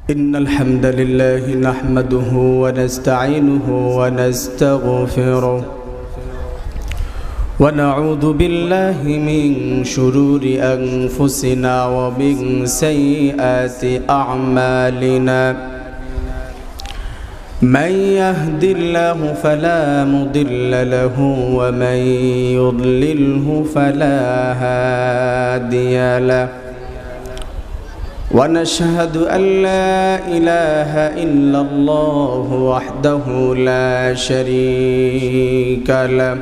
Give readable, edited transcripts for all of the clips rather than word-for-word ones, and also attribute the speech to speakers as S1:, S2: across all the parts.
S1: إن الحمد لله نحمده ونستعينه ونستغفره ونعوذ بالله من شرور أنفسنا ومن سيئات أعمالنا من يهد الله فلا مضل له ومن يضلله فلا هادي له ونشهد أن لا إله إلا الله وحده لا شريك له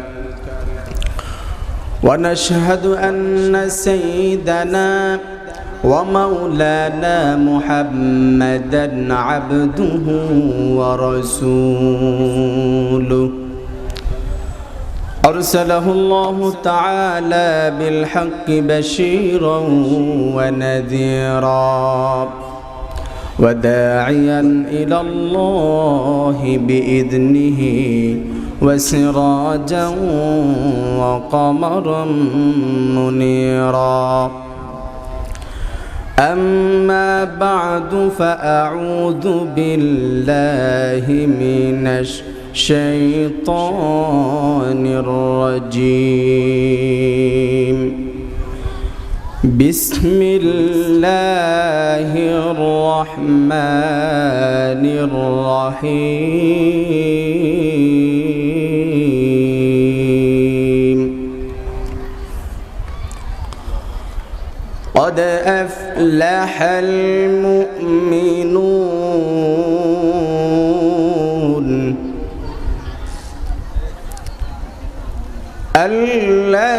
S1: ونشهد أن سيدنا ومولانا محمدا عبده ورسوله أرسله الله تعالى بالحق بشيرا ونذيرا وداعيا إلى الله بإذنه وسراجا وقمرا منيرا أما بعد فأعوذ بالله من الشيطان الرجيم بسم الله الرحمن الرحيم قد أفلح المؤمنون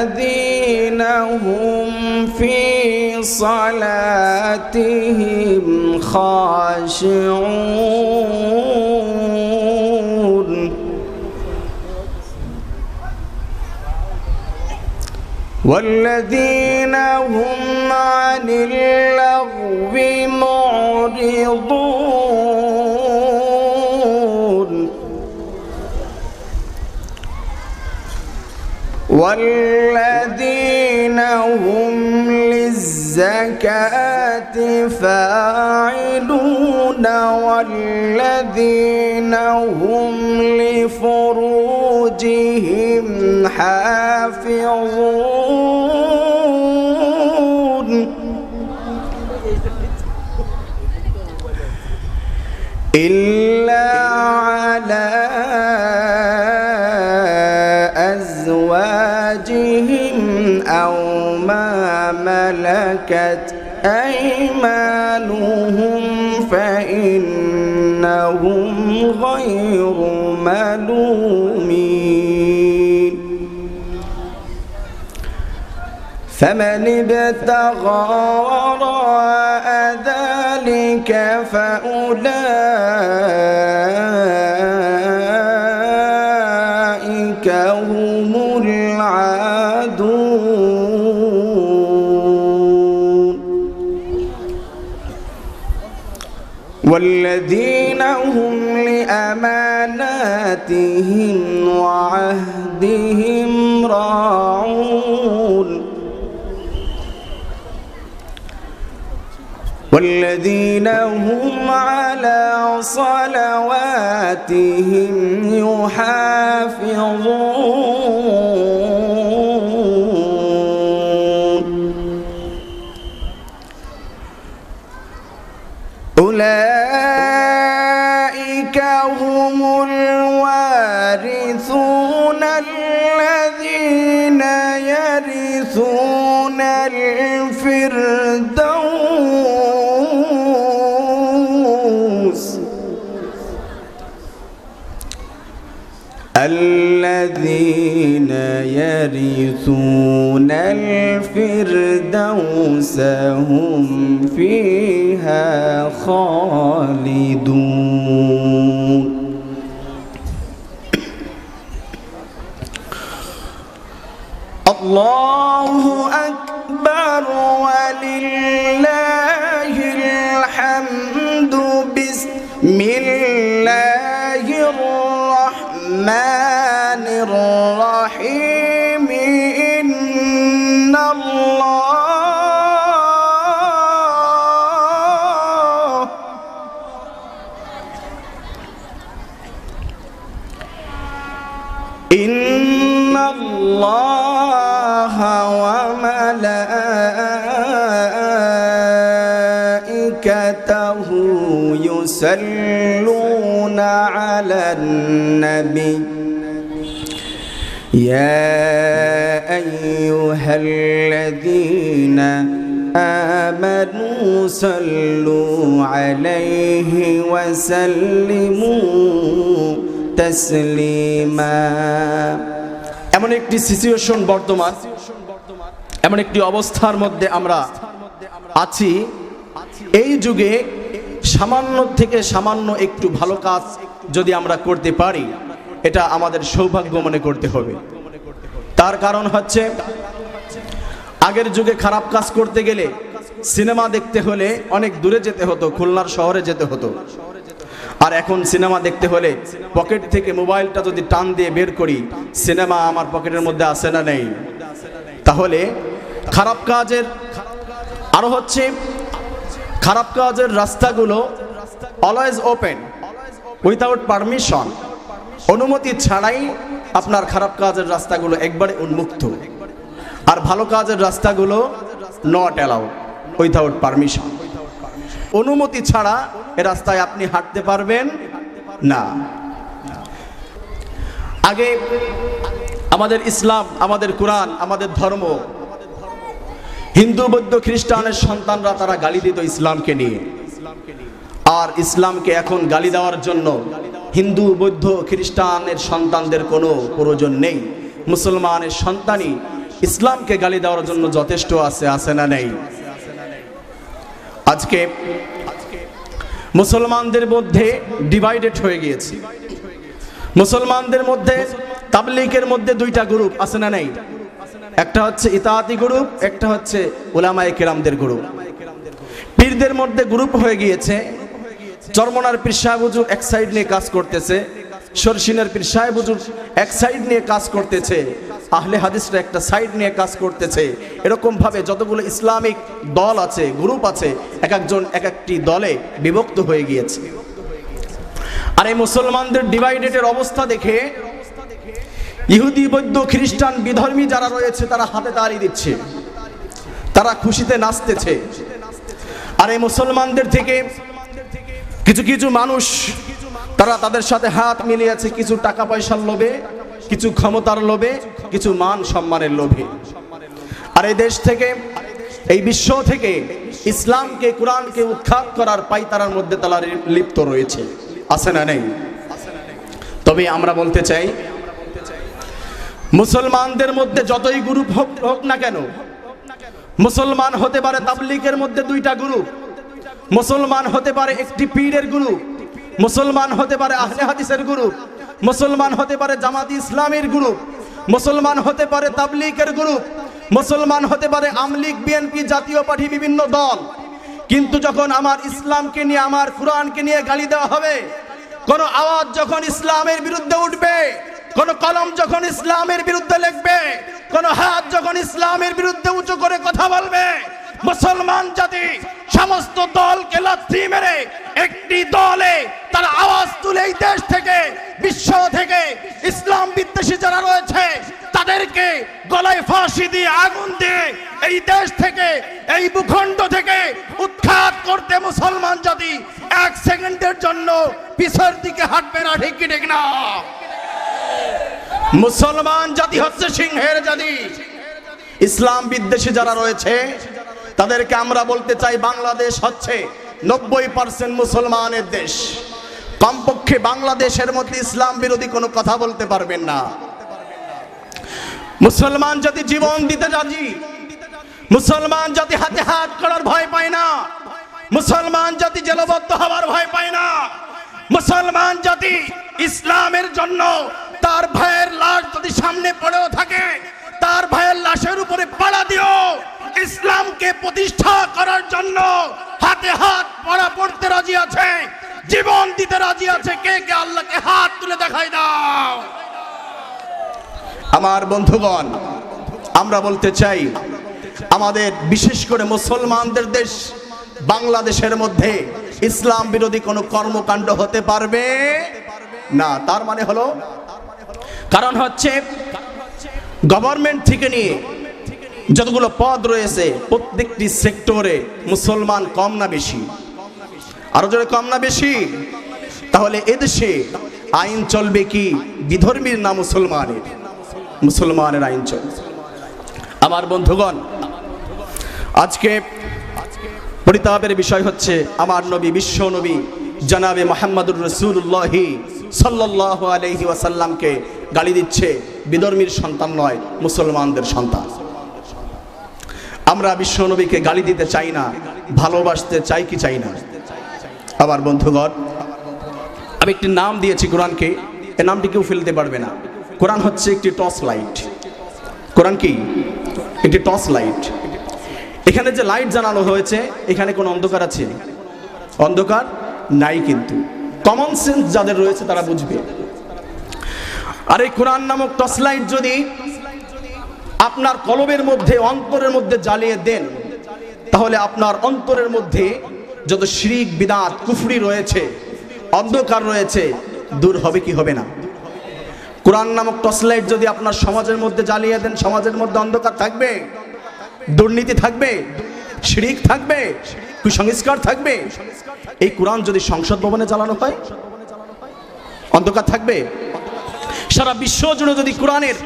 S1: الذين هم في صلاتهم خاشعون والذين هم عن اللغو معرضون والذين هم للزكاة فاعلون والذين هم لفروجهم حافظون إلا على أزواجهم أو ما ملكت أيمانهم فإنهم غير ملومين فمن ابتغى وراء ذلك فأولئك هم العادون والذين هم لأماناتهم وعهدهم راعون والذين هم على صلواتهم يحافظون أولئك هم الوارثون الذين يرثون الفردوس الذين يرثون الفردوس هم فيها خالدون الله أكبر ولله الحمد بسم الله الرحمن الرحيم إن الله ইন্নাল্লাহা ওয়া মালাইকাতাহু ইউসাল্লুনা আলান নবী ইয়া আইয়ুহাল্লাযীনা আমানু সাল্লু আলাইহি ওয়া সাল্লিমু তাসলিমা। এমন একটি সিচুয়েশন বর্তমান, এমন একটি অবস্থার মধ্যে আমরা আছি, এই যুগে সামান্য থেকে সামান্য একটু ভালো কাজ যদি আমরা করতে পারি, এটা আমাদের সৌভাগ্য মনে করতে হবে। তার কারণ হচ্ছে, আগের যুগে খারাপ কাজ করতে গেলে সিনেমা দেখতে হলে অনেক দূরে যেতে হতো, খুলনার শহরে যেতে হতো। আর এখন সিনেমা দেখতে হলে পকেট থেকে মোবাইলটা যদি টান দিয়ে বের করি, সিনেমা আমার পকেটের মধ্যে আছে না নেই? তাহলে খারাপ কাজের আরো হচ্ছে, খারাপ কাজের রাস্তাগুলো অলওয়েজ ওপেন, উইথাউট পারমিশন, অনুমতি ছাড়াই আপনার খারাপ কাজের রাস্তাগুলো একবারে উন্মুক্ত। আর ভালো কাজের রাস্তাগুলো নট অ্যালাউড, উইথাউট পারমিশন, অনুমতি ছাড়া এ রাস্তায় আপনি হাঁটতে পারবেন না। আগে আমাদের ইসলাম, আমাদের কোরআন, আমাদের ধর্ম, হিন্দু বৌদ্ধ খ্রিস্টানের সন্তানরা তারা গালি দিত ইসলামকে নিয়ে। আর ইসলামকে এখন গালি দেওয়ার জন্য হিন্দু বৌদ্ধ খ্রিস্টানের সন্তানদের কোনো প্রয়োজন নেই। মুসলমানের সন্তানই ইসলামকে গালি দেওয়ার জন্য যথেষ্ট আছে, আছে না নেই? আজকে মুসলমানদের মধ্যে ডিভাইডেড হয়ে গিয়েছে। মুসলমানদের মধ্যে, তাবলীগের মধ্যে দুইটা গ্রুপ, আছে না নেই? একটা হচ্ছে ইতাআতি গ্রুপ, একটা হচ্ছে উলামায়ে কেরামদের গ্রুপ। পীরদের মধ্যে গ্রুপ হয়ে গিয়েছে। চরমনার পীর সাহেব হুজুর এক সাইড নিয়ে কাজ করতেছে, শর্ষিনের পীর সাহেব হুজুর এক সাইড নিয়ে কাজ করতেছে, আহলে হাদিসরা একটা সাইড নিয়ে কাজ করতেছে। এরকম ভাবে যতগুলো ইসলামিক দল আছে, গ্রুপ আছে, এক একজন এক একটি দলে বিভক্ত হয়ে গিয়েছে। আর এই মুসলমানদের ডিভাইডেডের অবস্থা দেখে ইহুদি বৌদ্ধ খ্রিস্টান বিধর্মী যারা রয়েছে তারা হাতে তালি দিচ্ছে, তারা খুশিতে নাচতেছে। আর এই মুসলমানদের থেকে কিছু কিছু মানুষ তারা তাদের সাথে হাত মিলিয়েছে, কিছু টাকা পয়সার লোভে, কিছু ক্ষমতার লোভে, কিছু মান সম্মানের লোভে। আর এই দেশ থেকে, এই বিশ্ব থেকে ইসলামকে, কোরআনকে উৎখাত করার পাইতারার মধ্যে তারা লিপ্ত রয়েছে, আছে না নেই? তবে আমরা বলতে চাই, মুসলমানদের মধ্যে যতই গ্রুপ হোক না কেন, মুসলমান হতে পারে তাবলীগের মধ্যে দুইটা গ্রুপ, মুসলমান হতে পারে একটি পীরের গ্রুপ, মুসলমান হতে পারে আহলে হাদিসের গ্রুপ, মুসলমান হতে পারে জামাত ইসলামের গ্রুপ, মুসলমান হতে পারে তাবলীগের গ্রুপ, মুসলমান হতে পারে আমলিগ, বিএনপি, জাতীয় পার্টি, বিভিন্ন দল। কিন্তু যখন আমার ইসলামকে নিয়ে, আমার কোরআনকে নিয়ে গালি দেওয়া হবে, কোন আওয়াজ যখন ইসলামের বিরুদ্ধে উঠবে, কোন কলম যখন ইসলামের বিরুদ্ধে লিখবে, কোন হাত যখন ইসলামের বিরুদ্ধে উঁচু করে কথা বলবে, মুসলমান জাতি সমস্ত দলকে লাথি মেরে একটি দলে তারা আওয়াজ তুলে এই দেশ থেকে, বিশ্ব থেকে ইসলাম বিদ্বেষী যারা রয়েছে তাদেরকে গলায় ফাঁসি দিয়ে, আগুন দিয়ে এই দেশ থেকে, এই ভূখণ্ড থেকে উৎখাত করতে মুসলমান জাতি এক সেকেন্ডের জন্য পিছের দিকে হাঁটবে না, ঠিক কি ঠিক না? মুসলমান জাতি হচ্ছে সিংহের জাতি। ইসলাম বিদ্বেষী যারা রয়েছে তাদেরকে আমরা বলতে চাই, বাংলাদেশ হচ্ছে 90% মুসলমানের দেশ। কমপক্ষে বাংলাদেশের মধ্যে ইসলাম বিরোধী কোনো কথা বলতে পারবেন না। মুসলমান জাতি জীবন দিতে রাজি, মুসলমান জাতি হাতে হাত করার ভয় পায় না, মুসলমান জাতি জেলবদ্ধ হওয়ার ভয় পায় না, মুসলমান জাতি ইসলামের জন্য তার ভাইয়ের লাশ যদি সামনে পড়েও থাকে, তার ভাইয়ের লাশের উপরে পাড়া দিও, ইসলামকে প্রতিষ্ঠা করার জন্য হাতে হাত পড়তে রাজি আছে, জীবন দিতে রাজি আছে। কে কে আল্লাহকে হাত তুলে দেখাই দাও। আমার বন্ধুগণ, আমরা বলতে চাই, আমাদের বিশেষ করে মুসলমানদের দেশ বাংলাদেশের মধ্যে ইসলাম বিরোধী কোনো কর্মকাণ্ড হতে পারবে না। তার মানে হলো কারণ হচ্ছে গভর্নমেন্ট থেকে নিয়ে যতগুলো পদ রয়েছে প্রত্যেকটি সেক্টরে মুসলমান কম না বেশি? আরো জোরে কম না বেশি? তাহলে এদেশে আইন চলবে কি বিধর্মীর না মুসলমানের? মুসলমানের আইন চলবে। আমার বন্ধুগণ, আজকে পরিতাপের বিষয় হচ্ছে আমার নবী, বিশ্ব নবী জনাবে মুহাম্মদুর রাসূলুল্লাহ সাল্লাল্লাহু আলাইহি ওয়াসাল্লামকে গালি দিচ্ছে বিধর্মীর সন্তান নয়, মুসলমানদের সন্তান। আমরা বিশ্ব নবীকে গালি দিতে চাই না, ভালোবাসতে চাই কি চাই না? আমার বন্ধুগণ, আমি একটি নাম দিয়েছি কোরআনকে, এই নামটি কেউ ফেলতে পারবে না। কোরআন হচ্ছে একটি টর্চ লাইট। কোরআন কি? একটি টর্চ লাইট। এখানে যে লাইট জ্বালানো হয়েছে, এখানে কোনো অন্ধকার আছে? অন্ধকার নাই। কিন্তু কমন সেন্স যাদের রয়েছে তারা বুঝবে। আর এই কোরআন নামক টর্চ লাইট যদি আপনার কলবের মধ্যে, অন্তরের মধ্যে জ্বালিয়ে দেন, তাহলে আপনার অন্তরের মধ্যে যত শিরক, বিদআত, কুফরি রয়েছে, অন্ধকার রয়েছে, দূর হবে কি হবে না? কোরআন নামক টর্চ লাইট যদি আপনার সমাজের মধ্যে জ্বালিয়ে দেন, সমাজের মধ্যে অন্ধকার থাকবে, দুর্নীতি থাকবে, শিরক থাকবে, কুসংস্কার থাকবে। এই কোরআন যদি সংসদ ভবনে জ্বালানো হয়, অন্ধকার থাকবে। সারা বিশ্ব জুড়ে যদি কোরআনের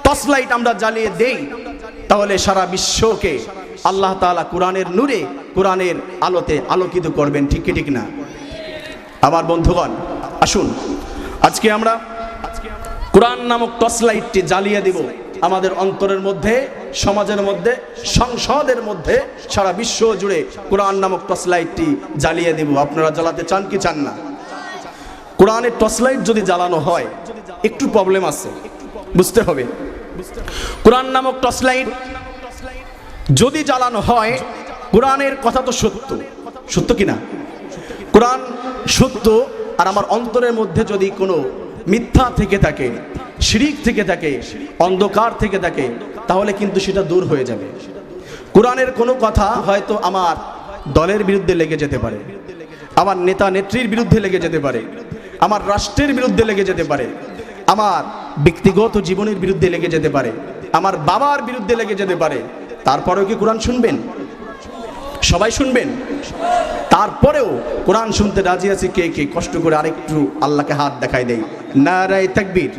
S1: টর্চ লাইট আমরা জ্বালিয়ে দেই, তাহলে সারা বিশ্বকে আল্লাহ তাআলা কোরআনের নূরে, কোরআনের আলোতে আলোকিত করবেন। ঠিক কি ঠিক না? আমার বন্ধুগণ, আসুন আজকে আমরা কোরআন নামক টর্চ লাইটটি জ্বালিয়ে দিব আমাদের অন্তরের মধ্যে, সমাজের মধ্যে, সংসদের মধ্যে, সারা বিশ্ব জুড়ে কোরআন নামক টর্চ লাইটটি জ্বালিয়ে দেব। আপনারা জ্বালাতে চান কি চান না? কোরআনের টর্চ লাইট যদি জ্বালানো হয়, একটু প্রবলেম আছে, বুঝতে হবে। কোরআন নামক টর্চ লাইট যদি জ্বালানো হয়, কোরআনের কথা তো সত্য, সত্য কিনা? কোরআন সত্য। আর আমার অন্তরের মধ্যে যদি কোনো মিথ্যা থেকে থাকে, শিরক থেকে থাকে, অন্ধকার থেকে থাকে, তাহলে কিন্তু সেটা দূর হয়ে যাবে। কোরআনের কোনো কথা হয়তো আমার দলের বিরুদ্ধে লেগে যেতে পারে, আমার নেতা নেত্রীর বিরুদ্ধে লেগে যেতে পারে, আমার রাষ্ট্রের বিরুদ্ধে লেগে যেতে পারে, আমার ব্যক্তিগত জীবনের বিরুদ্ধে লেগে যেতে পারে, আমার বাবার বিরুদ্ধে লেগে যেতে পারে। তারপরেও কি কোরআন শুনবেন? সবাই শুনবেন? তারপরেও কোরআন শুনতে রাজি আছে কে কে? কষ্ট করে আরেকটু আল্লাহকে হাত দেখাই দেই। নারায়ে তাকবীর,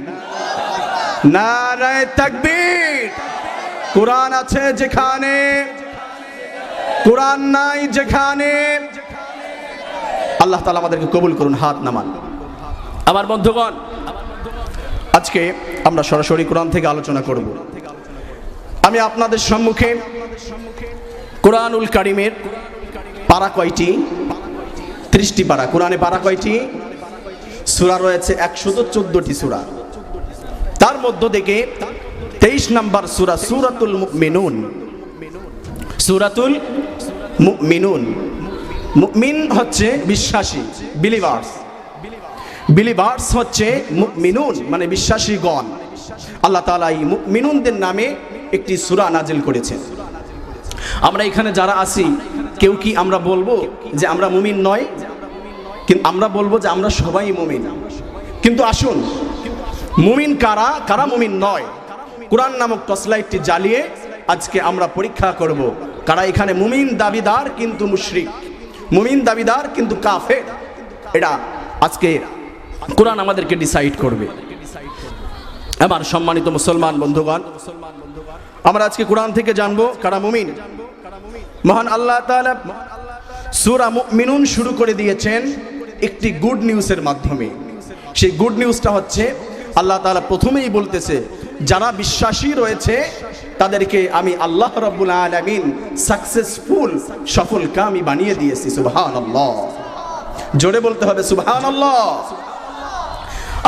S1: নারায়ে তাকবীর। কোরআন আছে যেখানে, কোরআন নাই যেখানে। আল্লাহ তাআলা আমাদেরকে কবুল করুন। হাত নামান। আমার বন্ধুগণ, আজকে আমরা সরাসরি কোরআন থেকে আলোচনা করব। আমি আপনাদের সম্মুখে কোরআনুল কারীমের পারা কয়টি? 30টি পারা। কোরআনে পারা কয়টি? সূরা রয়েছে 114টি সূরা। তার মধ্য থেকে 23 নম্বর সূরা সূরাতুল মুমিনুন। সূরাতুল মুমিনুন। মুমিন হচ্ছে বিশ্বাসী, বিলিভার্স। বিলিভার্স হচ্ছে মুমিনুন, মানে বিশ্বাসীগণ। আল্লাহ তাআলা এই মুমিনুনদের নামে একটি সূরা নাজিল করেছেন। আমরা এখানে যারা আছি, কেউ কি আমরা বলবো যে আমরা মুমিন নয়? কিন্তু আমরা বলবো যে আমরা সবাই মুমিন। কিন্তু আসুন, মুমিন কারা, কারা মুমিন নয়? কোরআন নামক টর্চ লাইটটি জ্বালিয়ে আজকে আমরা পরীক্ষা করব কারা এখানে মুমিন দাবিদার কিন্তু মুশরিক, মুমিন দাবিদার কিন্তু কাফের। এটা আজকে কোরআন আমাদেরকে ডিসাইড করবে। আমার সম্মানিত মুসলমান বন্ধুগণ, আমরা আজকে কোরআন থেকে জানবো কারা মুমিন। মহান আল্লাহ তাআলা সূরা মুমিনুন শুরু করে দিয়েছেন একটি গুড নিউজের মাধ্যমে। সেই গুড নিউজটা হচ্ছে আল্লাহ তাআলা প্রথমেই বলতেছে, যারা বিশ্বাসী রয়েছে তাদেরকে আমি আল্লাহ রাব্বুল আলামিন সাকসেসফুল, সফলকামী বানিয়ে দিয়েছি। সুবহানাল্লাহ। জোরে বলতে হবে সুবহানাল্লাহ।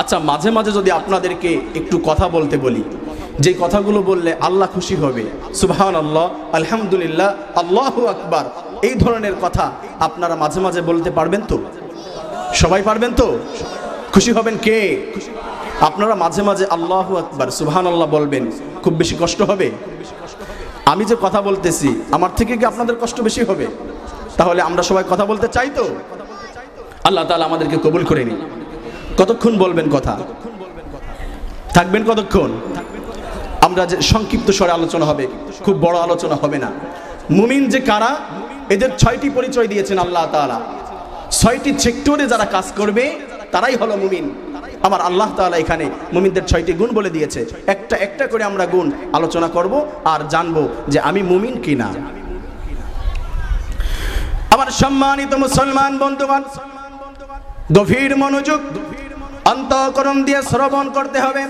S1: আচ্ছা, মাঝে মাঝে যদি আপনাদেরকে একটু কথা বলতে বলি, যে কথাগুলো বললে আল্লাহ খুশি হবে, সুবহানাল্লাহ, আলহামদুলিল্লাহ, আল্লাহু আকবার, এই ধরনের কথা আপনারা মাঝে মাঝে বলতে পারবেন তো? সবাই পারবেন তো? খুশি হবেন কে? আপনারা মাঝে মাঝে আল্লাহু আকবার, সুবহানাল্লাহ বলবেন। খুব বেশি কষ্ট হবে? আমি যে কথা বলতেছি আমার থেকে কি আপনাদের কষ্ট বেশি হবে? তাহলে আমরা সবাই কথা বলতে চাই তো? আল্লাহ তাআলা আমাদেরকে কবুল করে নিন। কতক্ষণ বলবেন কথা? থাকবেন কতক্ষণ? আমরা যে সংক্ষিপ্ত স্বরে আলোচনা হবে, খুব বড় আলোচনা হবে না। মুমিন যে কারা, এদের 6টি পরিচয় দিয়েছেন আল্লাহ তাআলা। 6টি সেক্টরে যারা কাজ করবে তারাই হলো মুমিন। আমার আল্লাহ তাআলা এখানে মুমিনদের 6টি গুণ বলে দিয়েছে। একটা একটা করে আমরা গুণ আলোচনা করব আর জানবো যে আমি মুমিন কিনা। আমার সম্মানিত মুসলমান বন্ধুগণ, গভীর মনোযোগ, অন্তঃকরণ দিয়ে শ্রবণ করতে হবে,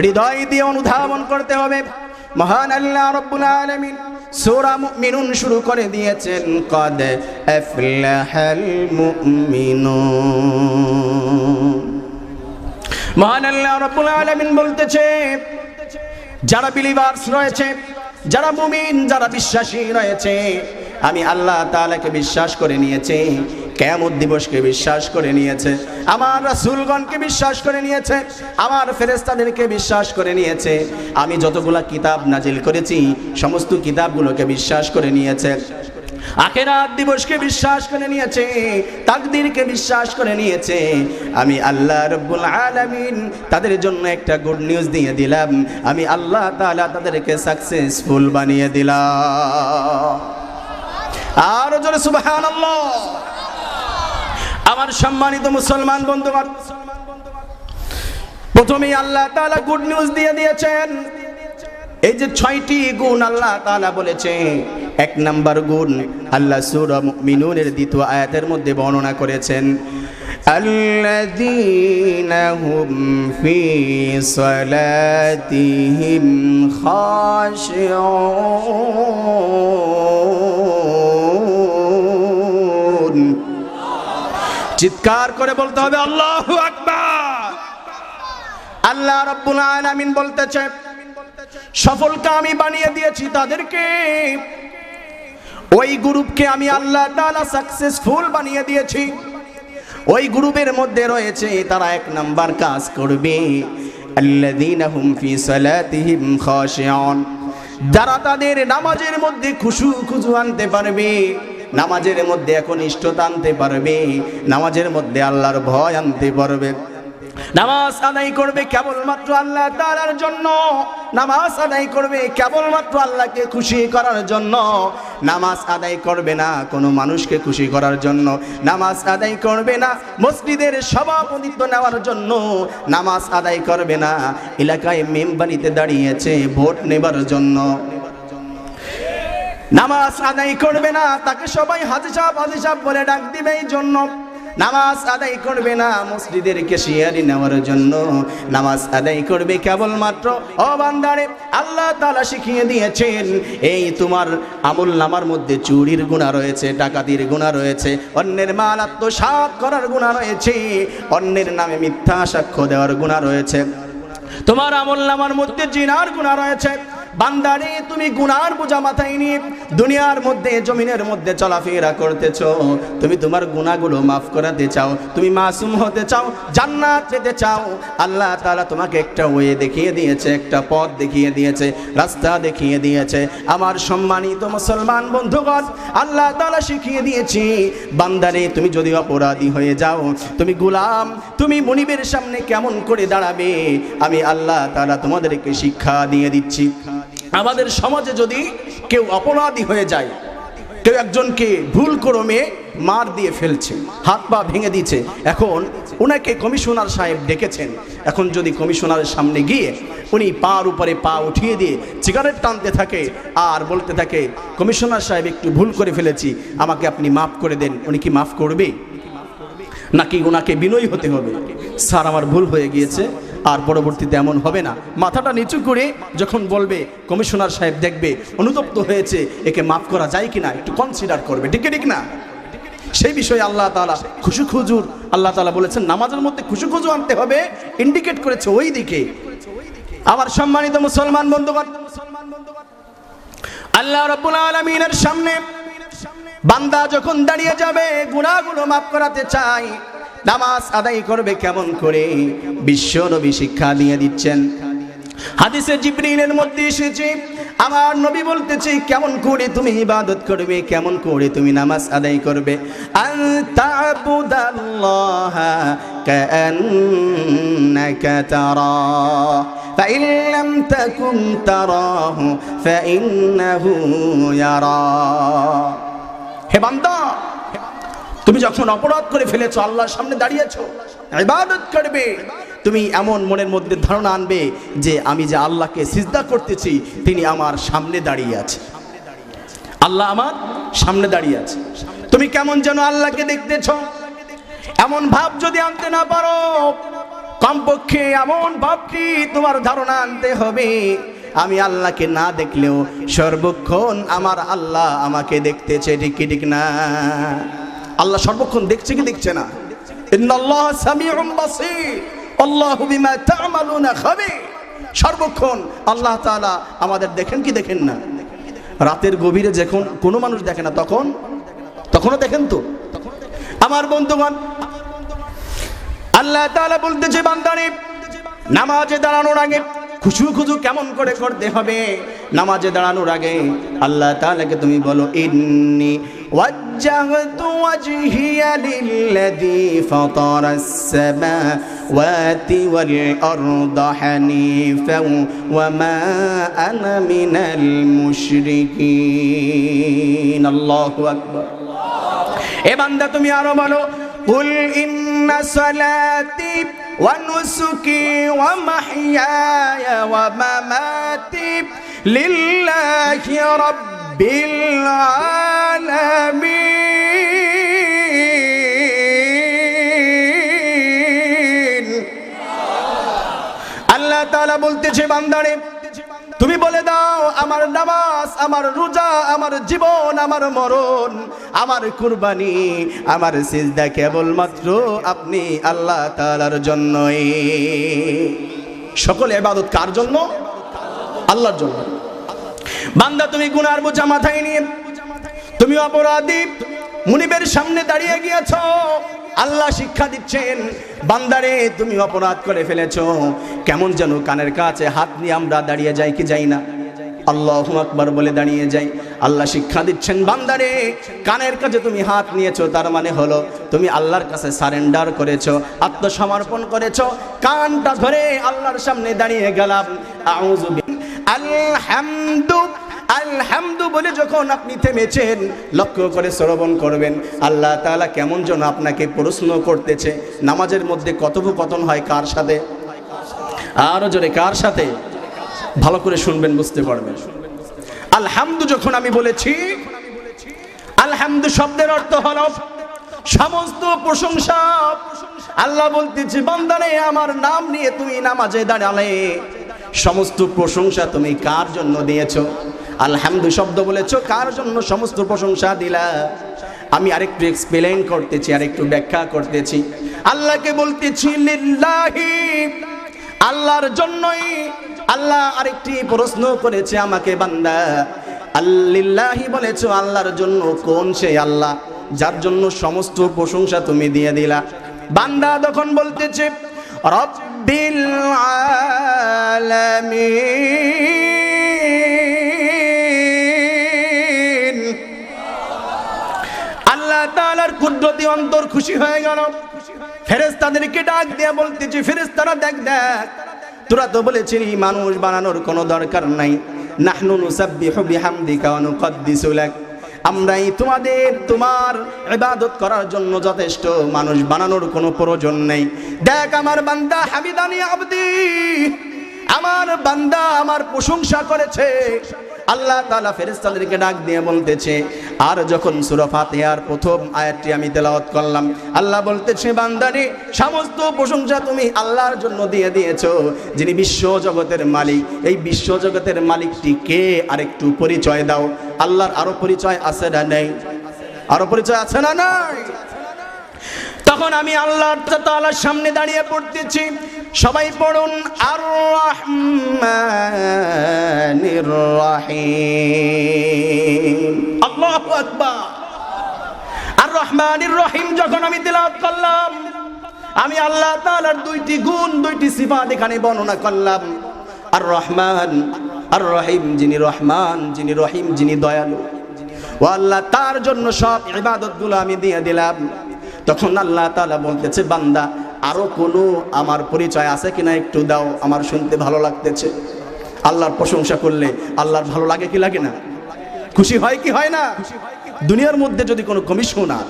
S1: হৃদয় দিয়ে অনুধাবন করতে হবে। মহান আল্লাহ রাব্বুল আলামিন সূরা মুমিনুন শুরু করে দিয়েছেন, ক্বাদ আফলাহাল মুমিনুন। মহান আল্লাহ রাব্বুল আলামিন বলতেছে, যারা বিলিভার্স রয়েছে, যারা মুমিন, যারা বিশ্বাসী রয়েছে, আমি আল্লাহ তাআলাকে বিশ্বাস করে নিয়েছে, কিয়ামত দিবসকে বিশ্বাস করে নিয়েছে, আমার রাসূলগণকে বিশ্বাস করে নিয়েছে, আমার ফেরেশতাদেরকে বিশ্বাস করে নিয়েছে, আমি যতগুলা কিতাব নাজিল করেছি সমস্ত কিতাবগুলোকে বিশ্বাস করে নিয়েছে, আখিরাত দিবসকে বিশ্বাস করে নিয়েছে, তাকদীরকে বিশ্বাস করে নিয়েছে। আমি আল্লাহ রাব্বুল আলামিন তাদের জন্য একটা গুড নিউজ দিয়ে দিলাম, আমি আল্লাহ তাআলা তাদেরকে সাকসেসফুল বানিয়ে দিলাম। আর জোরে সুবহানাল্লাহ। আমার সম্মানিত মুসলমান বন্ধুগণ, প্রথমেই আল্লাহ তাআলা গুড নিউজ দিয়ে দিয়েছেন। এই যে 6টি গুণ আল্লাহ তাআলা বলেছে, 1 নাম্বার গুণ আল্লাহ সূরা মুমিনুনের 2য় আয়াতের মধ্যে বর্ণনা করেছেন, আল্লাযীনা হুম ফি সালাতিহিম খাশিউন। চিৎকার করে বলতে হবে আল্লাহু আকবার। আল্লাহ রাব্বুল আলামিন বলতেছে, সফলকামী বানিয়ে দিয়েছি তাদেরকে, ওই গ্রুপকে আমি আল্লাহ তাআলা সাকসেসফুল বানিয়ে দিয়েছি। ওই গ্রুপের মধ্যে রয়েছে তারা 1 নাম্বার কাজ করবে, আল্লাযীনা হুম ফি সালাতিহিম খাশিউন, যারা তাদের নামাজের মধ্যে খুশু আনতে পারবে, নামাজের মধ্যে একনিষ্ঠতা আনতে পারবে, নামাজের মধ্যে আল্লাহর ভয় আনতে পারবে। নামাজ আদায় করবে কেবলমাত্র আল্লাহ তাআলার জন্য, নামাজ আদায় করবে কেবলমাত্র আল্লাহকে খুশি করার জন্য, নামাজ আদায় করবে না কোনো মানুষকে খুশি করার জন্য, নামাজ আদায় করবে না মসজিদের সভাপতিত্ব নেওয়ার জন্য, নামাজ আদায় করবে না এলাকায় মেম্বারিতে দাঁড়িয়েছে ভোট নেবার জন্য, নামাজ আদায় করবে না তাকে সবাই হাজি সাহেব বলে ডাক দিবে এই জন্য, নামাজ আদায় করবে না মসজিদের কেশিয়ারি নেওয়ার জন্য, নামাজ আদায় করবে কেবলমাত্র ও বান্দারে আল্লাহ তাআলা শিখিয়ে দিয়েছেন, এই তোমার আমল নামার মধ্যে চুরির গুনাহ রয়েছে, ডাকাতির গুনাহ রয়েছে, অন্যের মাল আত্মসাৎ করার গুনাহ রয়েছে, অন্যের নামে মিথ্যা সাক্ষ্য দেওয়ার গুনাহ রয়েছে, তোমার আমল নামার মধ্যে জিনার গুনাহ রয়েছে। বান্দারে তুমি গুনার বোঝা মাথায় নিয়ে দুনিয়ার মধ্যে জমিনের মধ্যে চলাফেরা করতেছো, তুমি তোমার গুনাহগুলো মাফ করাতে চাও, তুমি মাসুম হতে চাও, জান্নাত পেতে চাও, আল্লাহ তাআলা তোমাকে একটা ওয়ে দেখিয়ে দিয়েছে, একটা পথ দেখিয়ে দিয়েছে, রাস্তা দেখিয়ে দিয়েছে। আমার সম্মানিত মুসলমান বন্ধুগণ, আল্লাহ তাআলা শিখিয়ে দিয়েছি, বান্দারে তুমি যদি অপরাধী হয়ে যাও, তুমি গোলাম, তুমি মুনিবের সামনে কেমন করে দাঁড়াবে, আমি আল্লাহ তাআলা তোমাদেরকে শিক্ষা দিয়ে দিচ্ছি। আমাদের সমাজে যদি কেউ অপরাধী হয়ে যায়, কেউ একজনকে ভুল ক্রমে মার দিয়ে ফেলছে, হাত পা ভেঙে দিয়েছে, এখন ওনাকে কমিশনার সাহেব ডেকেছেন, এখন যদি কমিশনারের সামনে গিয়ে উনি পার উপরে পা উঠিয়ে দিয়ে সিগারেট টানতে থাকে আর বলতে থাকে, কমিশনার সাহেব একটু ভুল করে ফেলেছি, আমাকে আপনি মাফ করে দেন, উনি কি মাফ করবে? নাকি ওনাকে বিনয়ী হতে হবে, স্যার আমার ভুল হয়ে গিয়েছে, আর পরবর্তীতে এমন হবে না, মাথাটা নিচু করে যখন বলবে, কমিশনার সাহেব দেখবে অনুতপ্ত হয়েছে, একে মাফ করা যায় কিনা একটু কনসিডার করবে, ঠিক না? সেই বিষয়ে আল্লাহ তাআলা খুশুখুজুর, আল্লাহ তাআলা বলেছেন নামাজের মধ্যে খুশুখুজু আনতে হবে, ইন্ডিকেট করেছে ওই দিকে। আমার সম্মানিত মুসলমান বন্ধুগণ, আল্লাহ রাব্বুল আলামিনের সামনে বান্দা যখন দাঁড়িয়ে যাবে, গুনাহগুলো মাফ করাতে চায়, নামাজ আদায় করবে কেমন করে, বিশ্ব নবী শিক্ষা দিয়ে দিচ্ছেন। হাদিসে জিবরিলের মধ্যে এসেছে, আমার নবী বলতেছে কেমন করে তুমি ইবাদত করবে, কেমন করে তুমি নামাজ আদায় করবে। আনতাবুদাল্লাহা কাআন্নাকা তারা ফাইন লাম তাকুন তারাহু ফাইন্নাহু ইয়ারা। হে বান্দা, তুমি যখন অপরাধ করে ফেলেছো, আল্লাহর সামনে দাঁড়িয়েছো, ইবাদত করবে, তুমি এমন মনের মধ্যে ধারণা আনবে যে আমি যে আল্লাহকে সিজদা করতেছি তিনি আমার সামনে দাঁড়িয়ে আছে, আল্লাহ আমার সামনে দাঁড়িয়ে আছে। তুমি কেমন যেন আল্লাহকে দেখতেছো, এমন ভাব যদি আনতে না পারো, কমপক্ষে এমন ভাবটি তোমার ধারণা আনতে হবে আমি আল্লাহকে না দেখলেও সর্বক্ষণ আমার আল্লাহ আমাকে দেখতেছে। ঠিক কি ঠিক না? আল্লাহ সর্বক্ষণ দেখছে কি দেখছে না? ইন্নাল্লাহা সামিউন বাসীর আল্লাহু বিমা তা'মালুনা খাবীর। সর্বক্ষণ আল্লাহ তাআলা আমাদের দেখেন কি দেখেন না? রাতের গভীরে যখন কোনো মানুষ দেখে না তখনও দেখেন তো। আমার বন্ধুগণ, আল্লাহ তাআলা বলতেছে বান্দারে নামাজে দাঁড়ানোর আগে খুশু কেমন করে করতে হবে। নামাজে দাঁড়ানোর আগে আল্লাহ তাআলাকে তুমি বলো ইন্নী ওয়াজ্জাহতু ওয়াজহিয়া লিল্লাযী ফাতারাস সামাওয়াতি ওয়াল আরদা হানিফাও ওয়া মা আনা মিনাল মুশরিকিন। আল্লাহু আকবার। এ বান্দা তুমি আরো বলো কুল ইন্না সালাতি ওয়া নুসুকি ওয়া মাহইয়ায়া ওয়া মামাতি লিল্লাহি রাব্বিল আলামিন। আল্লাহ তাআলা বলতেছে বান্দারে তুমি বলে দাও আমার নামাজ, আমার রোজা, আমার জীবন, আমার মরণ, আমার কুরবানি, আমার সিজদা কেবলমাত্র আপনি আল্লাহ তাআলার জন্যই। সকল ইবাদত কার জন্য? আল্লাহর জন্য। বান্দা তুমি গুনার বোঝা মাথায় নিয়ে তুমি অপরাধী মুনিবের সামনে দাঁড়িয়ে গিয়েছো, আল্লাহ শিক্ষা দিচ্ছেন বান্দারে তুমি অপরাধ করে ফেলেছো। কেমন যেন কানের কাছে হাত নিয়ে আমরা দাঁড়িয়ে যাই কি যাই না? আল্লাহু আকবার বলে দাঁড়িয়ে যাই। আল্লাহ শিক্ষা দিচ্ছেন বান্দারে কানের কাছে তুমি হাত নিয়েছো, তার মানে হলো তুমি আল্লাহর কাছে সারেন্ডার করেছো, আত্মসমর্পণ করেছো। কানটা ধরে আল্লাহর সামনে দাঁড়িয়ে গেলাম। আউযু আলহামদু বলে যখন আপনি থেমেছেন, লক্ষ্য করে শ্রবণ করবেন আল্লাহ তাআলা কেমন যেন আপনাকে প্রশ্ন করতেছে। নামাজের মধ্যে কথোপকথন হয় কার সাথে? আরো জোরে কার সাথে? ভালো করে শুনবেন, বুঝতে পারবেন। আলহামদু যখন আমি বলেছি, আলহামদু শব্দের অর্থ হলো সমস্ত প্রশংসা। আল্লাহ বলতেছে বান্দারে আমার নাম নিয়ে তুমি নামাজে দাঁড়ালে, সমস্ত প্রশংসা তুমি কার জন্য দিয়েছো? আলহামদু শব্দ বলেছো, কার জন্য সমস্ত প্রশংসা দিলা? আমি আরেকটু এক্সপ্লেইন করতেছি, আরেকটু ব্যাখ্যা করতেছি। আল্লাহকে বলতেছি লিল্লাহি, আল্লাহর জন্যই। আল্লাহ আরেকটি প্রশ্ন করেছে আমাকে, বান্দা আল্লিল্লাহি বলেছো আল্লাহর জন্য, কোন সেই আল্লাহ যার জন্য সমস্ত প্রশংসা তুমি দিয়ে দিলা? বান্দা তখন বলতেছে রব্বিল আলামিন। আল্লাহ তাআলার কুদরতি অন্তর খুশি হয়ে গেল। ফেরেশতাদেরকে ডাক দিয়ে বলতেছে ফেরেশতারা দেখ তোরা তো বলেছিলি মানুষ বানানোর কোনো দরকার নাই। নাহনু নুসাব্বিহু বিহামদিকা ওয়া নুকদ্দিসু লাক, আমরাই তোমার ইবাদত করার জন্য যথেষ্ট, মানুষ বানানোর কোনো প্রয়োজন নেই। দেখ আমার বান্দা হামিদানি আবদি, আমার বান্দা আমার প্রশংসা করেছে। আল্লাহ তাআলা ফেরেশতাদেরকে ডাক দিয়ে বলতেছে, আর যখন সূরা ফাতিহার প্রথম আয়াতটি আমি তেলাওয়াত করলাম, আল্লাহ বলতেছে বান্দারে সমস্ত প্রশংসা তুমি আল্লাহর জন্য দিয়ে দিয়েছো, যিনি বিশ্ব জগতের মালিক। এই বিশ্ব জগতের মালিকটি কে আরেকটু পরিচয় দাও। আল্লাহর আরো পরিচয় আছে না নেই? আরো পরিচয় আছে না নাই? তখন আমি আল্লাহ তাআলার সামনে দাঁড়িয়ে পড়তেছি। সবাই পড়ুন আর রহমানির রহিম। আল্লাহু আকবার। আর রহমানির রহিম যখন আমি তেলাওয়াত করলাম, আমি আল্লাহ তাআলার দুইটি গুণ, দুইটি সিফাত এখানে বর্ণনা করলাম। আর রহমান আর রহিম যিনি রহমান, যিনি রহিম, যিনি দয়ালু। ও আল্লাহ, তার জন্য সব ইবাদতগুলো আমি দিয়ে দিলাম। তখন আল্লাহ তাআলা বলতেছে, বান্দা আরো কোনো আমার পরিচয় আছে কিনা একটু দাও, আমার শুনতে ভালো লাগতেছে। আল্লাহর প্রশংসা করলে আল্লাহর ভালো লাগে কি লাগে না? খুশি হয় কি হয় না? দুনিয়ার মধ্যে যদি কোনো কমিশনার,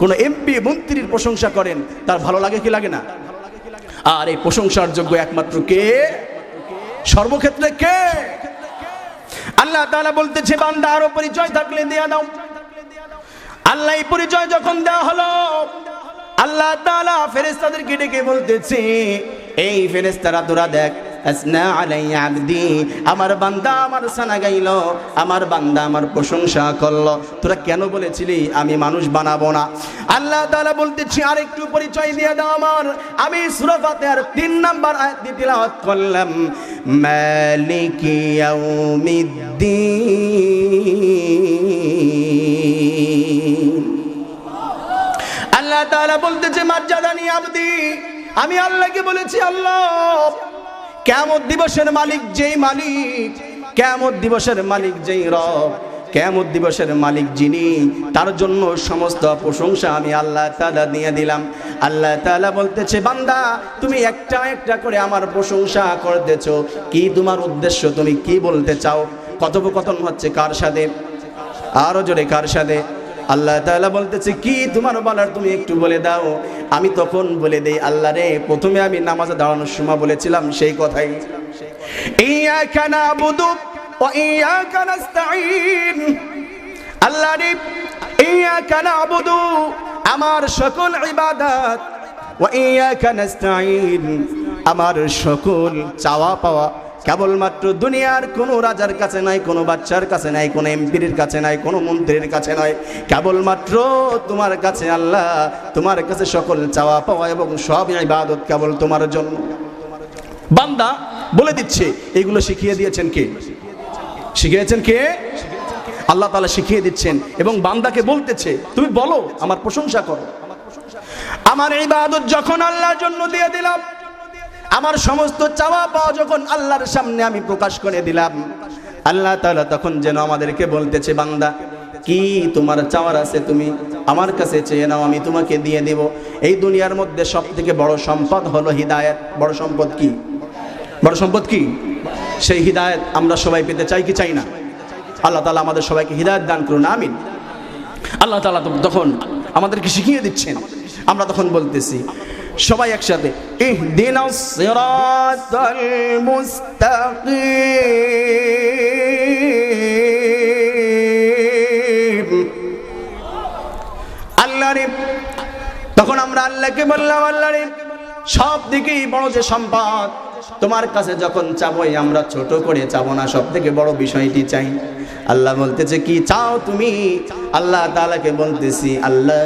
S1: কোনো এমপি, মন্ত্রীর প্রশংসা করেন, তার ভালো লাগে কি লাগে না? আর এই প্রশংসার যোগ্য একমাত্র কে? সর্বক্ষেত্রে কে? আল্লাহ তাআলা বলতেছে, বান্দা আরো পরিচয় থাকলে দেয়া দাও। আল্লাহ এই পরিচয় যখন দেওয়া হলো, আল্লাহ তাআলা ফেরেশতাদেরকে ডেকে বলতেছে, এই ফেরেশতারা তোরা দেখ, আসনা আলাইয়া আবদি, আমার বান্দা আমার সানা গাইল, আমার বান্দা আমার প্রশংসা করলো। তোরা কেন বলেছিলি আমি মানুষ বানাবো না? আল্লাহ তাআলা বলতেছি, আরেকটু পরিচয় দিয়ে দাও আমার। আমি সূরা ফাতিহার 3 নাম্বার আয়াত দিয়ে তিলাওয়াত করলাম, মালিকি ইয়াউমিদ্দিন। আল্লাহ তাআলা বলতেছে, মাজ্জাদানি আবদি, আমি আল্লাহকে বলেছি, আল্লাহ কিয়ামত দিবসের মালিক যেই মালিক, কিয়ামত দিবসের মালিক যেই রব, কিয়ামত দিবসের মালিক যিনি, তার জন্য সমস্ত প্রশংসা আমি আল্লাহ তাআলা দিয়ে দিলাম। আল্লাহ তাআলা বলতেছে, বান্দা তুমি একটা একটা করে আমার প্রশংসা করতেছো, কি তোমার উদ্দেশ্য, তুমি কি বলতে চাও? কথোপকথন হচ্ছে কার সাথে? আরো জোরে, কার সাথে? আল্লাহ তাআলা বলতেছে, কি তোমার বলার তুমি একটু বলে দাও। আমি তখন বলে দেই, আল্লাহ রে, প্রথমে আমি নামাজে দাঁড়ানোর সময় বলেছিলাম সেই কথাই, ইয়াকা নাবুদু ওয়া ইয়াকা নাস্তাঈন। আল্লাহ রে, ইয়াকা নাবুদু আমার সকল ইবাদত, ওয়া ইয়াকা নাস্তাঈন আমার সকল চাওয়া পাওয়া কেবলমাত্র দুনিয়ার কোনো রাজার কাছে নাই, কোনো বাচ্চার কাছে নাই, কোনো এমপির কাছে নাই, কোনো মন্ত্রীর কাছে নয়, কেবলমাত্র তোমার কাছে। আল্লাহ, তোমার কাছে সকল চাওয়া পাওয়া এবং সব ইবাদত কেবল তোমার জন্য। বান্দা বলে দিচ্ছে, এগুলো শিখিয়ে দিয়েছেন কে? শিখিয়েছেন কে? আল্লাহ তাআলা শিখিয়ে দিচ্ছেন এবং বান্দাকে বলতেছে, তুমি বলো, আমার প্রশংসা করো। আমার ইবাদত যখন আল্লাহর জন্য দিয়ে দিলাম, আমার সমস্ত চাওয়া পাওয়া যখন আল্লাহর সামনে আমি প্রকাশ করে দিলাম, আল্লাহ তাআলা তখন যেন আমাদেরকে বলতেছে, বান্দা কি তোমার চাওয়ার আছে তুমি আমার কাছে চেয়ে নাও, আমি তোমাকে দিয়ে দেব। এই দুনিয়ার মধ্যে সবথেকে বড় সম্পদ হলো হিদায়াত। বড় সম্পদ কি? বড় সম্পদ কি? সেই হিদায়াত আমরা সবাই পেতে চাই কি চাই না? আল্লাহ তাআলা আমাদের সবাইকে হিদায়াত দান করুন, আমিন। আল্লাহ তাআলা তখন আমাদেরকে শিখিয়ে দিচ্ছেন, আমরা তখন বলতেছি সবাই একসাথে, ইহদিনাস সিরাতাল মুস্তাকিম। আল্লাহ রে, তখন আমরা আল্লাহকে বললাম, আল্লাহ রে, সব দিকেই বড় যে সম্পদ, তোমার কাছে যখন চাবই আমরা ছোট করে চাবো না, সব থেকে বড় বিষয়টি চাই। আল্লাহ বলতেছে, কি চাও তুমি? আল্লাহ তাআলাকে বলতেছি, আল্লাহ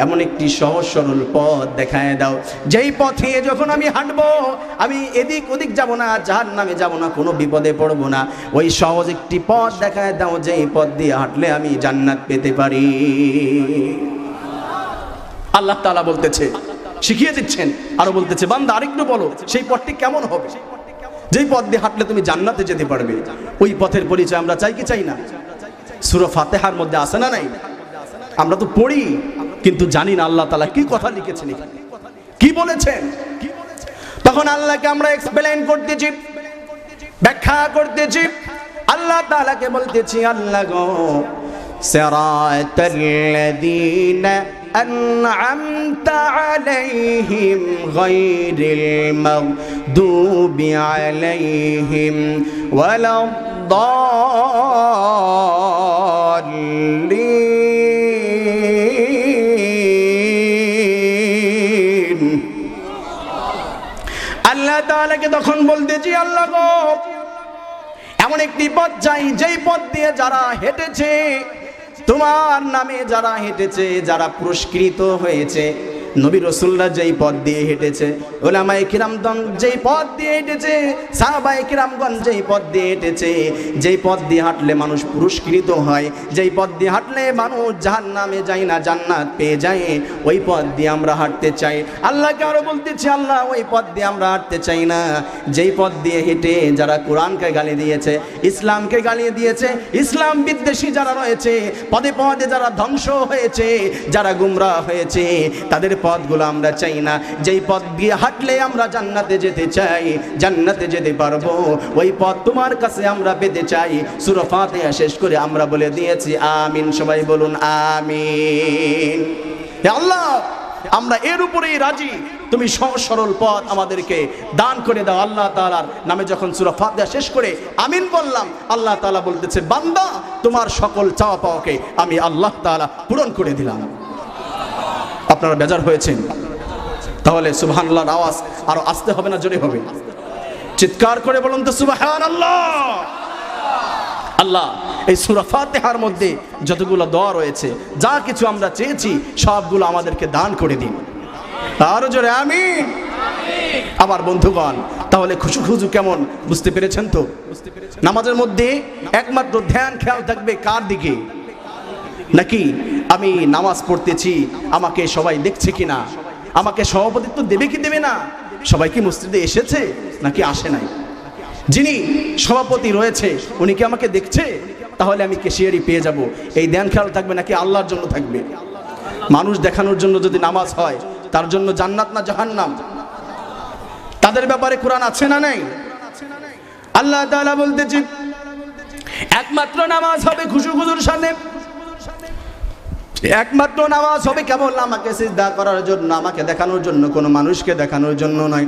S1: এমন একটি সহজ সরল পথ দেখায় দাও, যেই পথে যখন আমি হাঁটবো, আমি এদিক ওদিক যাব না, জাহান্নামে যাব না, কোনো বিপদে পড়বো না। ওই সহজ একটি পথ দেখায় দাও, যেই পথ দিয়ে হাঁটলে আমি জান্নাত পেতে পারি। আল্লাহ তাআলা বলতেছে, শিখিয়ে দিচ্ছেন, আরো বলতেছে, বান্দা আরেকটু বলো, সেই পথটি কেমন হবে, যেই পথ দিয়ে হাঁটলে তুমি জান্নাতে যেতে পারবে। ওই পথের পরিচয় আমরা চাই কি চাই না? সূরা ফাতিহার মধ্যে আছে না নাই? আমরা তো পড়ি কিন্তু জানি না আল্লাহ তাআলা কি কথা লিখেছেন, কি বলেছেন। তখন আল্লাহকে আমরা এক্সপ্লেইন করতেছি, ব্যাখ্যা করতেছি। আল্লাহ তাআলাকে বলতেছি, আল্লাহ গো, সিরাতাল্লাযীনা أنعمت عليهم غير المغضوب عليهم ولا الضالين। আল্লাহ তাআলাকে তখন বলতেছি, আল্লাহ গো, এমন একটি পথ চাই, যেই পথ দিয়ে যারা হেঁটেছে, তোমার নামে যারা হেঁটেছে, যারা পুরস্কৃত হয়েছে, নবী রাসূলরা যেই পথ দিয়ে হেঁটেছে, উলামায়ে কিরামগণ যেই পথ দিয়ে হেঁটেছে, সাহাবায়ে কিরামগণ যেই পথ দিয়ে হেঁটেছে, যেই পথ দিয়ে হাঁটলে মানুষ পুরস্কৃত হয়, যেই পথ দিয়ে হাঁটলে মানুষ জাহান্নামে যায় না জান্নাত পেয়ে যায়, ওই পথ দিয়ে আমরা হাঁটতে চাই। আল্লাহকে আরো বলতেছি, আল্লাহ ওই পথ দিয়ে আমরা হাঁটতে চাই না যেই পথ দিয়ে হেঁটে যারা কোরআনকে গালি দিয়েছে, ইসলামকে গালি দিয়েছে, ইসলাম বিদ্বেষী যারা রয়েছে, পদে পদে যারা ধ্বংস হয়েছে, যারা গুমরাহ হয়েছে, তাদের পথগুলো আমরা চাই না। যেই পথ দিয়ে হাঁটলে আমরা জান্নাতে যেতে চাই, জান্নাতে যেতে পারবো, ওই পথ তোমার কাছে আমরা পেতে চাই। সূরা ফাতিহা শেষ করে আমরা বলে দিয়েছি আমিন। সবাই বলুন আমিন। হে আল্লাহ, আমরা এর উপরেই রাজি, তুমি সহজ সরল পথ আমাদেরকে দান করে দাও। আল্লাহ তাআলার নামে যখন সূরা ফাতিহা শেষ করে আমিন বললাম, আল্লাহ তাআলা বলতেছে, বান্দা তোমার সকল চাওয়া পাওয়াকে আমি আল্লাহ তাআলা পূরণ করে দিলাম। আপনারা বেজার হয়েছেন? তাহলে সুবহানাল্লাহর আওয়াজ আরো আসতে হবে না জোরে হবে? চিৎকার করে বলুন তো সুবহানাল্লাহ। আল্লাহ এই সূরা ফাতিহার মধ্যে যতগুলো দোয়া রয়েছে, যা কিছু আমরা চেয়েছি সবগুলো আমাদেরকে দান করে দিন। আরো জোরে আমিন। আমার বন্ধুগণ, তাহলে খুশু কেমন বুঝতে পেরেছেন তো? নামাজের মধ্যে একমাত্র ধ্যান খেয়াল থাকবে কার দিকে? নাকি আমি নামাজ পড়তেছি আমাকে সবাই দেখছে কিনা, আমাকে সভাপতিত্ব দেবে কি দেবে না, সবাই কি মসজিদে এসেছে নাকি আসে নাই, যিনি সভাপতি রয়েছে উনি কি আমাকে দেখছে, তাহলে আমি ক্যাশিয়ারি পেয়ে যাব, এই ধ্যান খেয়াল থাকবে নাকি আল্লাহর জন্য থাকবে? মানুষ দেখানোর জন্য যদি নামাজ হয়, তার জন্য জান্নাত না জাহান্নাম? তাদের ব্যাপারে কোরআন আছে না নাই? আল্লাহ তাআলা বলতেছে একমাত্র নামাজ হবে খুশুর সামনে, একমাত্র নামাজ হবে কেবল আমাকে সিজদা করার জন্য, আমাকে দেখানোর জন্য, কোনো মানুষকে দেখানোর জন্য নয়।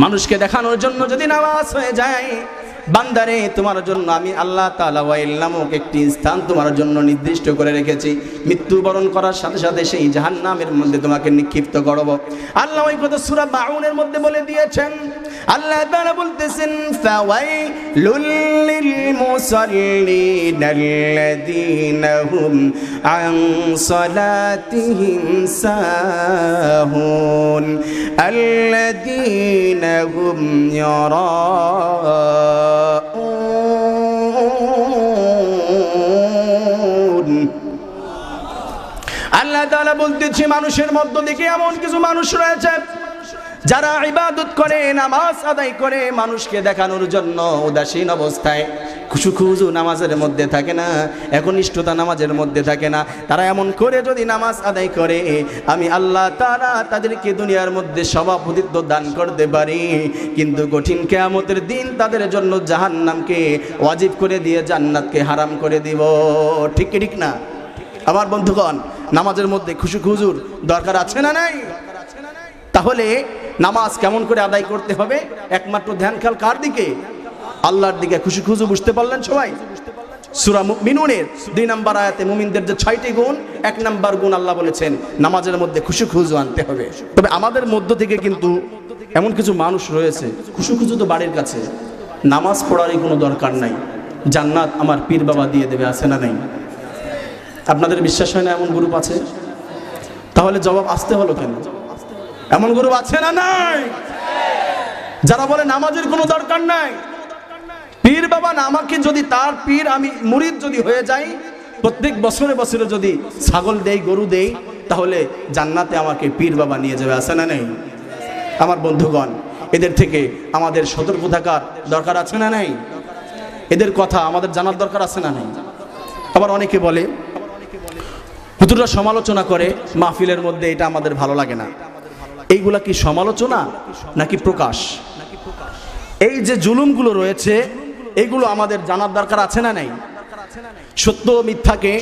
S1: মানুষকে দেখানোর জন্য যদি নামাজ হয়ে যায়, বান্দারে তোমার জন্য আমি আল্লাহ তাআলা ওয়াইল নামক একটি স্থান তোমার জন্য নির্দিষ্ট করে রেখেছি, মৃত্যুবরণ করার সাথে সাথে সেই জাহান্নামের মধ্যে তোমাকে নিক্ষিপ্ত করব। আল্লাহ ওই কথা সূরা মাউনের মধ্যে বলে দিয়েছেন। আল্লাহ তাআলা বলতেছেন ফাওয়াইলুল লিল মুসাল্লিন আল্লাযীনা হুম আন সালাতিহিম সাহুন আল্লাযীনা হুম আল্লাহ তাআলা বলতেছে মানুষের মধ্য থেকে এমন কিছু মানুষ রয়েছে যারা ইবাদত করে, নামাজ আদায় করে, মানুষকে দেখানোর জন্য উদাসীন অবস্থায়, খুশু নামাজের মধ্যে থাকে না, একনিষ্ঠতা নামাজের মধ্যে থাকে না। তারা এমন করে যদি নামাজ আদায় করে, আমি আল্লাহ তাআলা তাদেরকে দুনিয়ার মধ্যে সভাপতিত্ব দান করতে পারি, কিন্তু কঠিন কিয়ামতের দিন তাদের জন্য জাহান্নামকে ওয়াজিব করে দিয়ে জান্নাতকে হারাম করে দিব। ঠিক কি ঠিক না? আমার বন্ধুগণ, নামাজের মধ্যে খুশুর দরকার আছে না নাই? তাহলে নামাজ কেমন করে আদায় করতে হবে? একমাত্র ধ্যান খেয়াল কার দিকে? আল্লাহর দিকে। খুশু বুঝতে পারলেন সবাই? সূরা মুমিনুনের 2 নম্বর আয়াতে মুমিনদের যে 6টি গুণ, 1 নম্বর গুণ আল্লাহ বলেছেন নামাজের মধ্যে খুশু আনতে হবে। তবে আমাদের মধ্য থেকে কিন্তু এমন কিছু মানুষ রয়েছে, খুশু তো বাড়ির কাছে, নামাজ পড়ারই কোনো দরকার নাই, জান্নাত আমার পীর বাবা দিয়ে দেবে, আছে না নাই? আপনাদের বিশ্বাস হয় না এমন গ্রুপ আছে? তাহলে জবাব আসতে হলো কেন? এমন গ্রুপ আছে না নাই? যারা বলে নামাজের কোনো দরকার নাই, পীর বাবা না, আমাকে যদি তার পীর আমি মুরিদ যদি হয়ে যাই, প্রত্যেক বছরে বছরে যদি ছাগল দেই, গরু দেই, তাহলে জান্নাতে আমাকে পীর বাবা নিয়ে যাবে, আছে না নাই? আমার বন্ধুগণ, এদের থেকে আমাদের সতর্ক থাকার দরকার আছে না নাই? এদের কথা আমাদের জানার দরকার আছে না নাই? আবার অনেকে বলে হুজুররা সমালোচনা করে মাহফিলের মধ্যে, এটা আমাদের ভালো লাগে না। এইগুলা কি সমালোচনা নাকি প্রকাশ? এই যে জুলুমগুলো রয়েছে, এগুলো আমাদের জানার দরকার আছে না নাই? সত্য মিথ্যাকে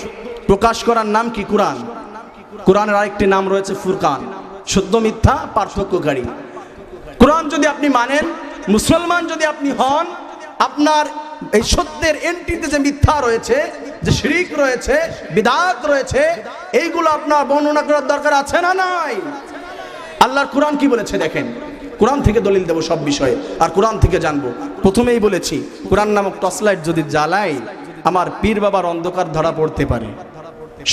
S1: প্রকাশ করার নাম কি? কোরআন। কোরআনের আরেকটি নাম রয়েছে ফুরকান, সত্য মিথ্যা পার্থক্যকারী। কোরআন যদি আপনি মানেন, মুসলমান যদি আপনি হন, আপনার এই সত্যের এন্ট্রিতে যে মিথ্যা রয়েছে, যে শিরক রয়েছে, বিদআত রয়েছে, এইগুলো আপনার বর্ণনা করার দরকার আছে না নাই? আল্লাহর কোরআন কি বলেছে দেখেন। কোরআন থেকে দলিল দেব সব বিষয়ে, আর কোরআন থেকে জানবো। প্রথমেই বলেছি, কোরআন নামক টর্চলাইট যদি জ্বালাই, আমার পীর বাবার অন্ধকার ধরা পড়তে পারে।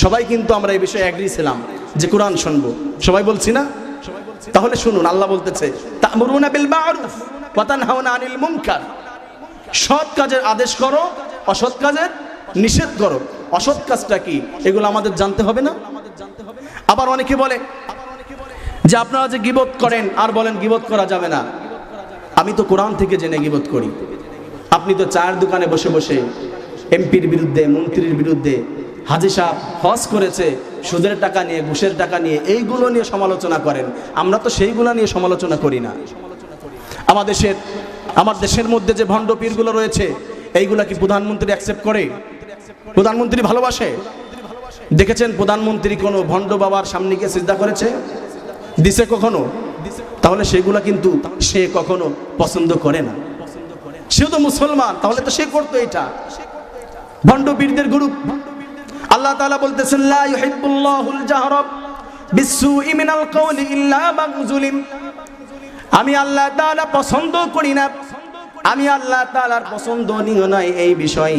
S1: সবাই কিন্তু আমরা এই বিষয়ে এগ্রি ছিলাম। যে কোরআন শুনবো, সবাই বলছি না? তাহলে শুনুন, আল্লাহ বলতেছে তা'মুরুনা বিল মা'রুফ ওয়া তানহাউনা আনিল মুনকার, সৎ কাজের আদেশ করো, অসৎ কাজের নিষেধ করো। অসৎ কাজটা কি এগুলো আমাদের জানতে হবে না? আবার অনেকে বলে যে আপনারা যে গীবত করেন আর বলেন গীবত করা যাবে না। আমি তো কোরআন থেকে জেনে গীবত করি। আপনি তো চায়ের দোকানে বসে বসে এমপির বিরুদ্ধে, মন্ত্রীর বিরুদ্ধে, হাজী সাহেব হজ করেছে সুদের টাকা নিয়ে, ঘুষের টাকা নিয়ে, এইগুলো নিয়ে সমালোচনা করেন। আমরা তো সেইগুলো নিয়ে সমালোচনা করি না। আমার দেশের মধ্যে যে ভণ্ড পীরগুলো রয়েছে, এইগুলা কি প্রধানমন্ত্রী অ্যাকসেপ্ট করে? প্রধানমন্ত্রী ভালোবাসে? দেখেছেন প্রধানমন্ত্রী কোনো ভণ্ড বাবার সামনে গিয়ে সিজদা করেছে? দিছে কখনো? তাহলে সেগুলা কিন্তু সে কখনো পছন্দ করে না। সে তো মুসলমান, তাহলে তো সে করতো এটা। ভণ্ড পীরদের গ্রুপ। আল্লাহ তাআলা বলতেছেন লা ইউহিব্বুল্লাহুল জাহরা বিসসুই মিনাল কাওলি ইল্লা মান যুলিম। আমি আল্লাহ তাআলা পছন্দ করি না, আমি আল্লাহ তাআলার পছন্দনীয় নয় এই বিষয়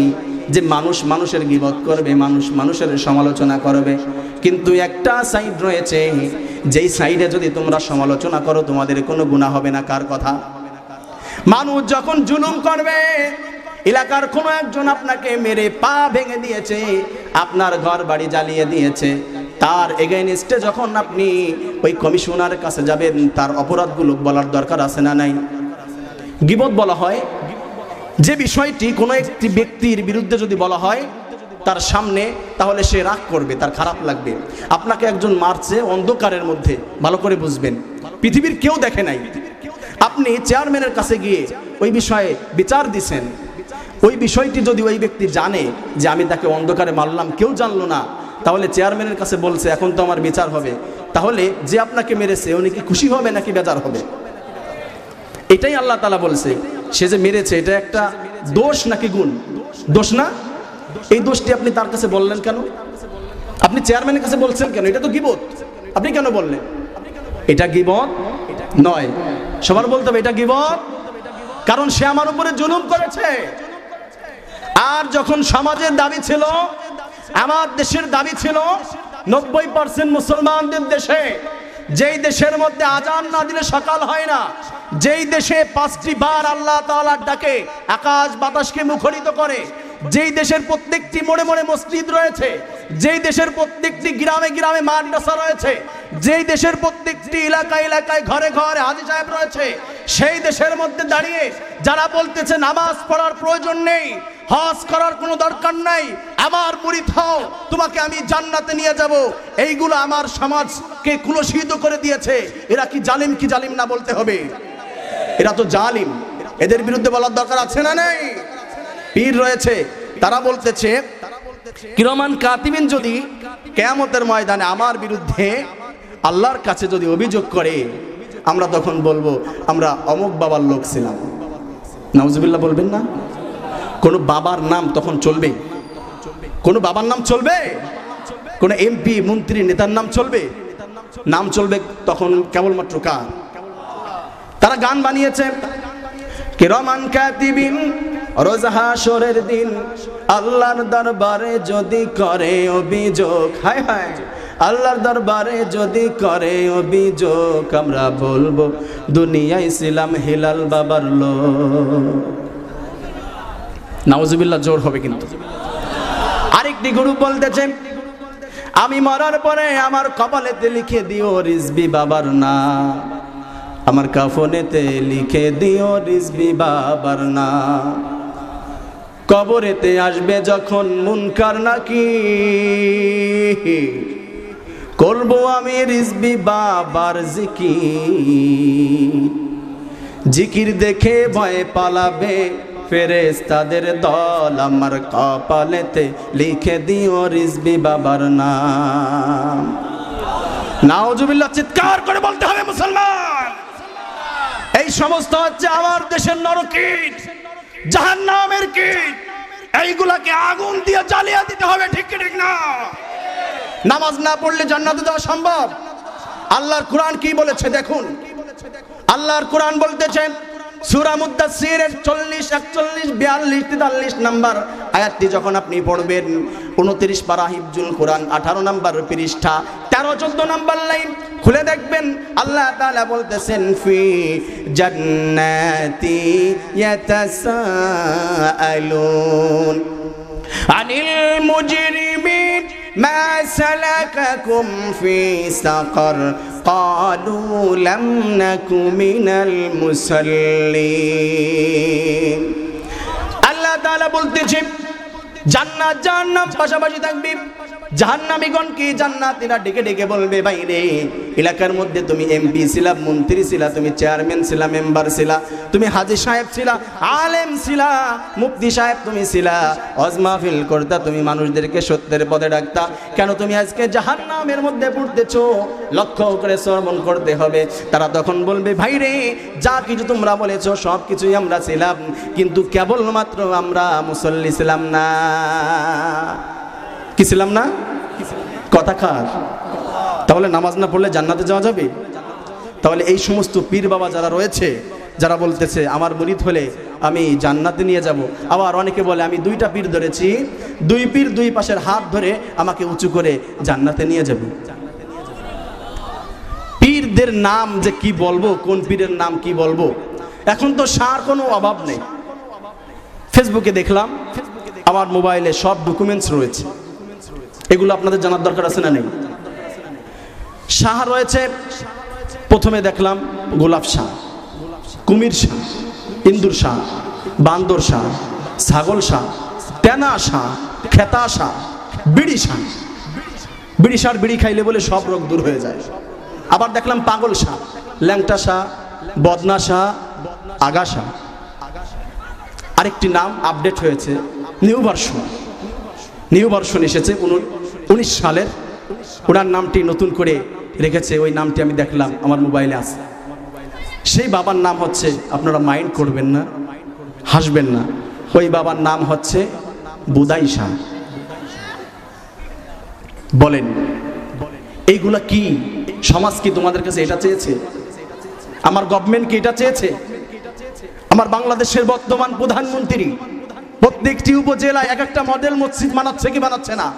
S1: যে মানুষ মানুষের গীবত করবে, মানুষ মানুষের সমালোচনা করবে। কিন্তু একটা সাইড রয়েছে, যেই সাইডে যদি তোমরা সমালোচনা করো তোমাদের কোনো গুনাহ হবে না। কার কথা? মানুষ যখন জুলুম করবে, এলাকার কোনো একজন আপনাকে মেরে পা ভেঙে দিয়েছে, আপনার ঘর বাড়ি জ্বালিয়ে দিয়েছে, তার এগেইনস্টে যখন আপনি ওই কমিশনারের কাছে যাবেন, তার অপরাধগুলো বলার দরকার আছে না নাই? গীবত বলা হয় যে বিষয়টি কোনো একটি ব্যক্তির বিরুদ্ধে যদি বলা হয় তার সামনে, তাহলে সে রাগ করবে, তার খারাপ লাগবে। আপনাকে একজন মারছে অন্ধকারের মধ্যে, ভালো করে বুঝবেন, পৃথিবীর কেউ দেখে নাই, আপনি চেয়ারম্যানের কাছে গিয়ে ওই বিষয়ে বিচার দিছেন। ওই বিষয়টি যদি ওই ব্যক্তি জানে যে আমি তাকে অন্ধকারে মারলাম, কেউ জানলো না, তাহলে চেয়ারম্যানের কাছে বলছে এখন তো আমার বিচার হবে, তাহলে যে আপনাকে মেরেছে উনি কি খুশি হবে নাকি বেজার হবে? এটাই আল্লাহ তাআলা বলছে, সে যে মেরেছে এটা একটা দোষ নাকি গুণ? দোষ না? এই দোষটি আপনি তার কাছে বললেন কেন? আপনি চেয়ারম্যানের কাছে বলছেন কেন? এটা তো গীবত। আপনি কেন বললেন? এটা গীবত নয়। সবার বলতে হবে এটা গীবত, কারণ সে আমার উপরে জুলুম করেছে। আর যখন সমাজের দাবি ছিল, আমার দেশের দাবি ছিল 90% মুসলমানদের দেশে, যেই দেশের মধ্যে আজান না দিলে সকাল হয় না, যেই দেশে 5টি বার আল্লাহ তাআলার ডাকে আকাশ বাতাসকে মুখরিত করে, যেই দেশের প্রত্যেকটি মোড়ে মোড়ে মসজিদ রয়েছে, যেই দেশের প্রত্যেকটি গ্রামে গ্রামে মাদ্রাসা রয়েছে, যেই দেশের প্রত্যেকটি এলাকায় এলাকায় ঘরে ঘরে হাজী সাহেব রয়েছে, সেই দেশের মধ্যে দাঁড়িয়ে যারা বলতেছে নামাজ পড়ার প্রয়োজন নেই, হজ করার কোনো দরকার নাই, আমার মুরিদ হও, তোমাকে আমি জান্নাতে নিয়ে যাব, এইগুলো আমার সমাজকে কুলসিত করে দিয়েছে। এরা কি জালিম কি জালিম না বলতে হবে? এরা তো জালিম। এদের বিরুদ্ধে বলার দরকার আছে না নাই? পীর রয়েছে, তারা বলতেছে কিরামান কাতিবিন যদি কিয়ামতের ময়দানে আমার বিরুদ্ধে আল্লাহর কাছে যদি অভিযোগ করে, আমরা তখন বলবো আমরা অমুক বাবার লোক ছিলাম। নাউজুবিল্লাহ বলবেন না? কোন বাবার নাম তখন চলবে? কোন বাবার নাম চলবে? কোন এমপি মন্ত্রী নেতার নাম চলবে? নাম চলবে তখন কেবলমাত্র কার? তারা গান বানিয়েছে কিরামান কাতিবিন, রোজ হাসরের দিন আল্লাহর দরবারে যদি করে অভিযোগ, হায় হায়, আল্লাহর দরবারে যদি করে অভিযোগ, আমরা বলবো দুনিয়ায় ছিলাম হিলাল বাবার লোক। নাউজুবিল্লাহ জোর হবে কিন্তু। আরেকটি গ্রুপ বলতেছে আমি মরার পরে আমার কপালেতে লিখে দিও রিজবি বাবার নাম, আমার কাফনেতে লিখে দিও রিজবি বাবার নাম, কবরেতে আসবে যখন মুনকার নাকির, করবো আমি রিজবি বাবার জিকির, জিকির দেখে ভয়ে পালাবে ফেরেশতাদের দল, আমার কপালেতে লিখে দিও রিজবি বাবার নাম। নাউজুবিল্লাহ চিৎকার করে বলতে হবে মুসলমান। এই সমস্ত হচ্ছে আমার দেশের নরকীট, জাহান্নামের কীট, এইগুলাকে আগুন দিয়ে জ্বালিয়ে দিতে হবে, ঠিক কি ঠিক না? নামাজ না পড়লে জান্নাতে যাওয়া সম্ভব? আল্লাহর কোরআন কি বলেছে দেখুন। আল্লাহর কোরআন বলতেছেন সূরা মুদ্দাসসিরের 40, 41, 42, 43 নাম্বার আয়াতটি যখন আপনি পড়বেন, 29 পারা হিফজুল কোরআন 18 নাম্বার পৃষ্ঠা 13, 14 নাম্বার লাইন খুলে দেখবেন আল্লাহ তাআলা বলতেছেন ফি জান্নাতি ইয়াতাসাআলুন আনিল মুজরিমিন মা সালাকাকুম ফি সাকার قالوا لم نك من المصلين আল্লাহ তাআলা বলতেছেন জান্নাত জাহান্নাম পাশাপাশি থাকবে। জাহান্নামীগণ কি জান্নাতীরা ডেকে ডেকে বলবে, বাইরে এলাকার মধ্যে তুমি এমপি ছিলা, মন্ত্রী ছিলা, তুমি চেয়ারম্যান ছিলা, মেম্বার ছিলা, তুমি হাজী সাহেব ছিলা, আলেম ছিলা, মুফতি সাহেব তুমি ছিলা, ওয়াজ মাহফিল করতা, তুমি মানুষদেরকে সত্যের পথে ডাকতা, কেন তুমি আজকে জাহান্নামের মধ্যে পড়তেছো? লক্ষ্য করে শ্রবণ করতে হবে। তারা তখন বলবে, ভাইরে যা কিছু তোমরা বলেছো সব কিছুই আমরা ছিলাম, কিন্তু কেবলমাত্র আমরা মুসল্লি ছিলাম না। কি ছিলাম না? কথা কার? তাহলে নামাজ না পড়লে জান্নাতে যাওয়া যাবে? তাহলে এই সমস্ত পীর বাবা যারা রয়েছে, যারা বলতেছে আমার মুরিদ হলে আমি জান্নাতে নিয়ে যাব, আবার অনেকে বলে আমি 2টা পীর ধরেছি, 2 পীর 2 পাশের হাত ধরে আমাকে উঁচু করে জান্নাতে নিয়ে যাব। পীরদের নাম যে কি বলবো, কোন পীরের নাম কি বলবো, এখন তো সার কোনো অভাব নেই। ফেসবুকে দেখলাম, আমার মোবাইলে সব ডকুমেন্টস রয়েছে, এগুলো আপনাদের জানার দরকার আছে না নেই? শাহ রয়েছে, প্রথমে দেখলাম গোলাপ শাহ, কুমির শাহ, ইন্দুর শাহ, বান্দর শাহ, ছাগল শাহ, তেনা শাহ, খেতা শাহ, বিড়ি শাহ। বিড়ি শাহ বিড়ি খাইলে বলে সব রোগ দূর হয়ে যায়। আবার দেখলাম পাগল শাহ, ল্যাংটা শাহ, বদনা শাহ, আগা শাহ। আরেকটি নাম আপডেট হয়েছে, নিউ ভার্সন এসেছে 19 সালের, ওনার নামটি নতুন করে রেখেছে, ওই নামটি আমি দেখলাম আমার মোবাইলে আছে। সেই বাবার নাম হচ্ছে, আপনারা মাইন্ড করবেন না, হাসবেন না, ওই বাবার নাম হচ্ছে বুদাই শাহ। বলেন এইগুলা কি? সমাজ কি তোমাদের কাছে এটা চেয়েছে? আমার গভর্নমেন্ট কি এটা চেয়েছে? আমার বাংলাদেশের বর্তমান প্রধানমন্ত্রী প্রত্যেকটি উপজেলায় এক একটা মডেল মসজিদ বানাচ্ছে কি বানাচ্ছে না?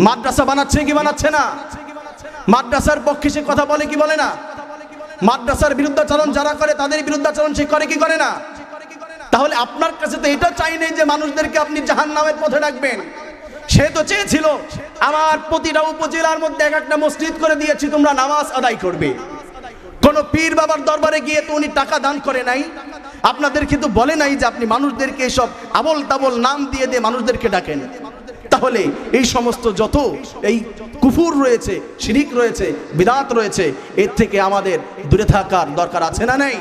S1: মাদ্রাসা বানাচ্ছে কি বানাচ্ছে না? মাদ্রাসার পক্ষে সে কথা বলে কি বলে না? মাদ্রাসার বিরুদ্ধাচরণ যারা করে তাদের বিরুদ্ধাচরণ সে করে কি করে না? তাহলে আপনার কাছে তো এটা চাই নেই যে মানুষদেরকে আপনি জাহান্নামের পথে ডাকবেন। সে তো চেয়েছিল আমার প্রতিটা উপজেলার মধ্যে এক একটা মসজিদ করে দিয়েছি, তোমরা নামাজ আদায় করবে। কোন পীর বাবার দরবারে গিয়ে তো উনি টাকা দান করে নাই, আপনাদের কিন্তু বলে নাই যে আপনি মানুষদেরকে এসব আবল তাবল নাম দিয়ে দিয়ে মানুষদেরকে ডাকেন। তাহলে এই সমস্ত যত এই কুফুর রয়েছে, শিরিক রয়েছে, বিদআত রয়েছে, এর থেকে আমাদের দূরে থাকার দরকার আছে না নাই?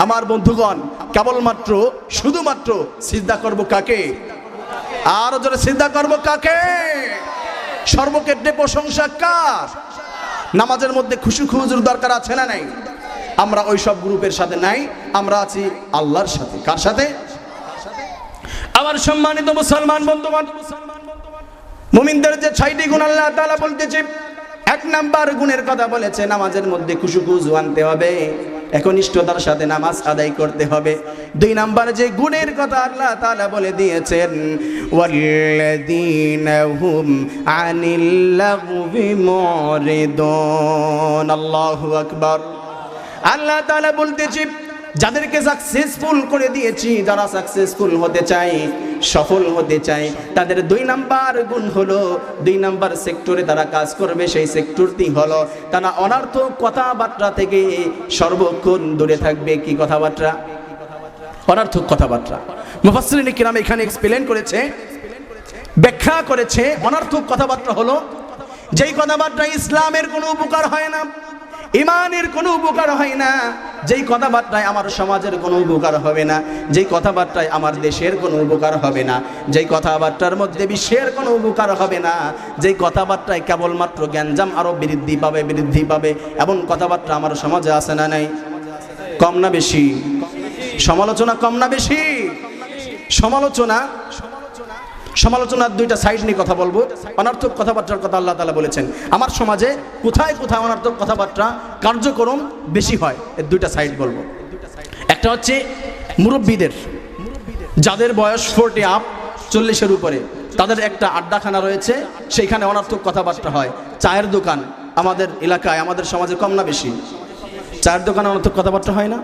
S1: আমার বন্ধুগণ, কেবলমাত্র শুধুমাত্র সিজদা করব কাকে? আরো জোরে সিজদা করব কাকে? সর্বক্ষেত্রে প্রশংসা কার? নামাজের মধ্যে খুশু খুজুর দরকার আছে না নাই? আমরা ওই সব গ্রুপের সাথে নাই, আমরা আছি আল্লাহর সাথে। কার সাথে? আমার সম্মানিত মুসলমান বন্ধুগণ, মুমিনদের যে 6টি গুণ আল্লাহ তাআলা বলতেছে, 1 নাম্বার গুণের কথা বলেছে, নামাজের মধ্যে খুশু খুজু আনতে হবে, একনিষ্ঠতার সাথে নামাজ আদায় করতে হবে। 2 নাম্বার যে গুণের কথা আল্লাহ তাআলা বলে দিয়েছেন, ওয়াল্লাযীনা হুম আনিল লাগবি মুরিদুন। আল্লাহু আকবার। আল্লাহ তাআলা বলতেছে, যাদেরকে সাকসেসফুল করে দিয়েছি, যারা সাকসেসফুল হতে চায়, সফল হতে চায়, তাদের 2 নাম্বার গুণ হলো, 2 নাম্বার সেক্টরে তারা কাজ করবে। সেই সেক্টরটি হলো তারা অনর্থক কথাবার্তা থেকে সর্বক্ষণ দূরে থাকবে। কি কথাবার্তা? অনর্থক কথাবার্তা। মুফাসসিরিন কিরাম এখানে এক্সপ্লেইন করেছে, ব্যাখ্যা করেছে, অনর্থক কথাবার্তা হলো যেই কথাবার্তা ইসলামের কোনো উপকার হয় না, ইমানের কোনো উপকার হয় না, যেই কথাবার্তায় আমার সমাজের কোনো উপকার হবে না, যেই কথাবার্তায় আমার দেশের কোনো উপকার হবে না, যেই কথাবার্তার মধ্যে বিশ্বের কোনো উপকার হবে না, যেই কথাবার্তায় কেবলমাত্র জ্ঞানজাম আরো বৃদ্ধি পাবে, এমন কথাবার্তা আমার সমাজে আছে না নাই? কম না বেশি? সমালোচনা কম না বেশি? সমালোচনার 2টা সাইড নিয়ে কথা বলবো। অনর্থক কথাবার্তার কথা আল্লাহ তাআলা বলেছেন, আমার সমাজে কোথায় কোথায় অনর্থক কথাবার্তা কার্যক্রম বেশি হয়, এর 2টা সাইড বলবো। 1 একটা হচ্ছে মুরব্বীদের, যাদের বয়স 40 আপ, 40-এর উপরে, তাদের একটা আড্ডাখানা রয়েছে, সেইখানে অনর্থক কথাবার্তা হয়। চায়ের দোকান আমাদের এলাকায়, আমাদের সমাজে কম না বেশি? চায়ের দোকানে অনর্থক কথাবার্তা হয় না?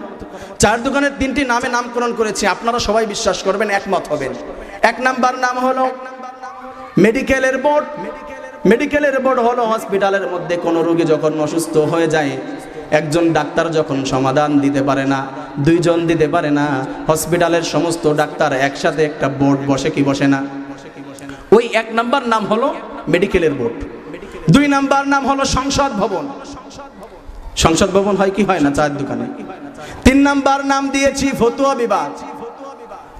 S1: চায়ের দোকানের 3টি নামে নামকরণ করেছে, আপনারা সবাই বিশ্বাস করবেন, একমত হবেন। 1 নাম্বার নাম হলো মেডিকেলের বোর্ড। মেডিকেলের বোর্ড হলো হসপিটালের মধ্যে কোনো রোগী যখন অসুস্থ হয়ে যায়, একজন ডাক্তার যখন সমাধান দিতে পারে না, 2 জন দিতে পারে না, হসপিটালের সমস্ত ডাক্তার একসাথে একটা বোর্ড বসে কি বসে না? ওই 1 নাম্বার নাম হলো মেডিকেলের বোর্ড। 2 নাম্বার নাম হলো সংসদ ভবন। সংসদ ভবন হয় কি হয় না চায়ের দোকানে? 3 নাম্বার নাম দিয়েছি ফতুয়া বিভাগ।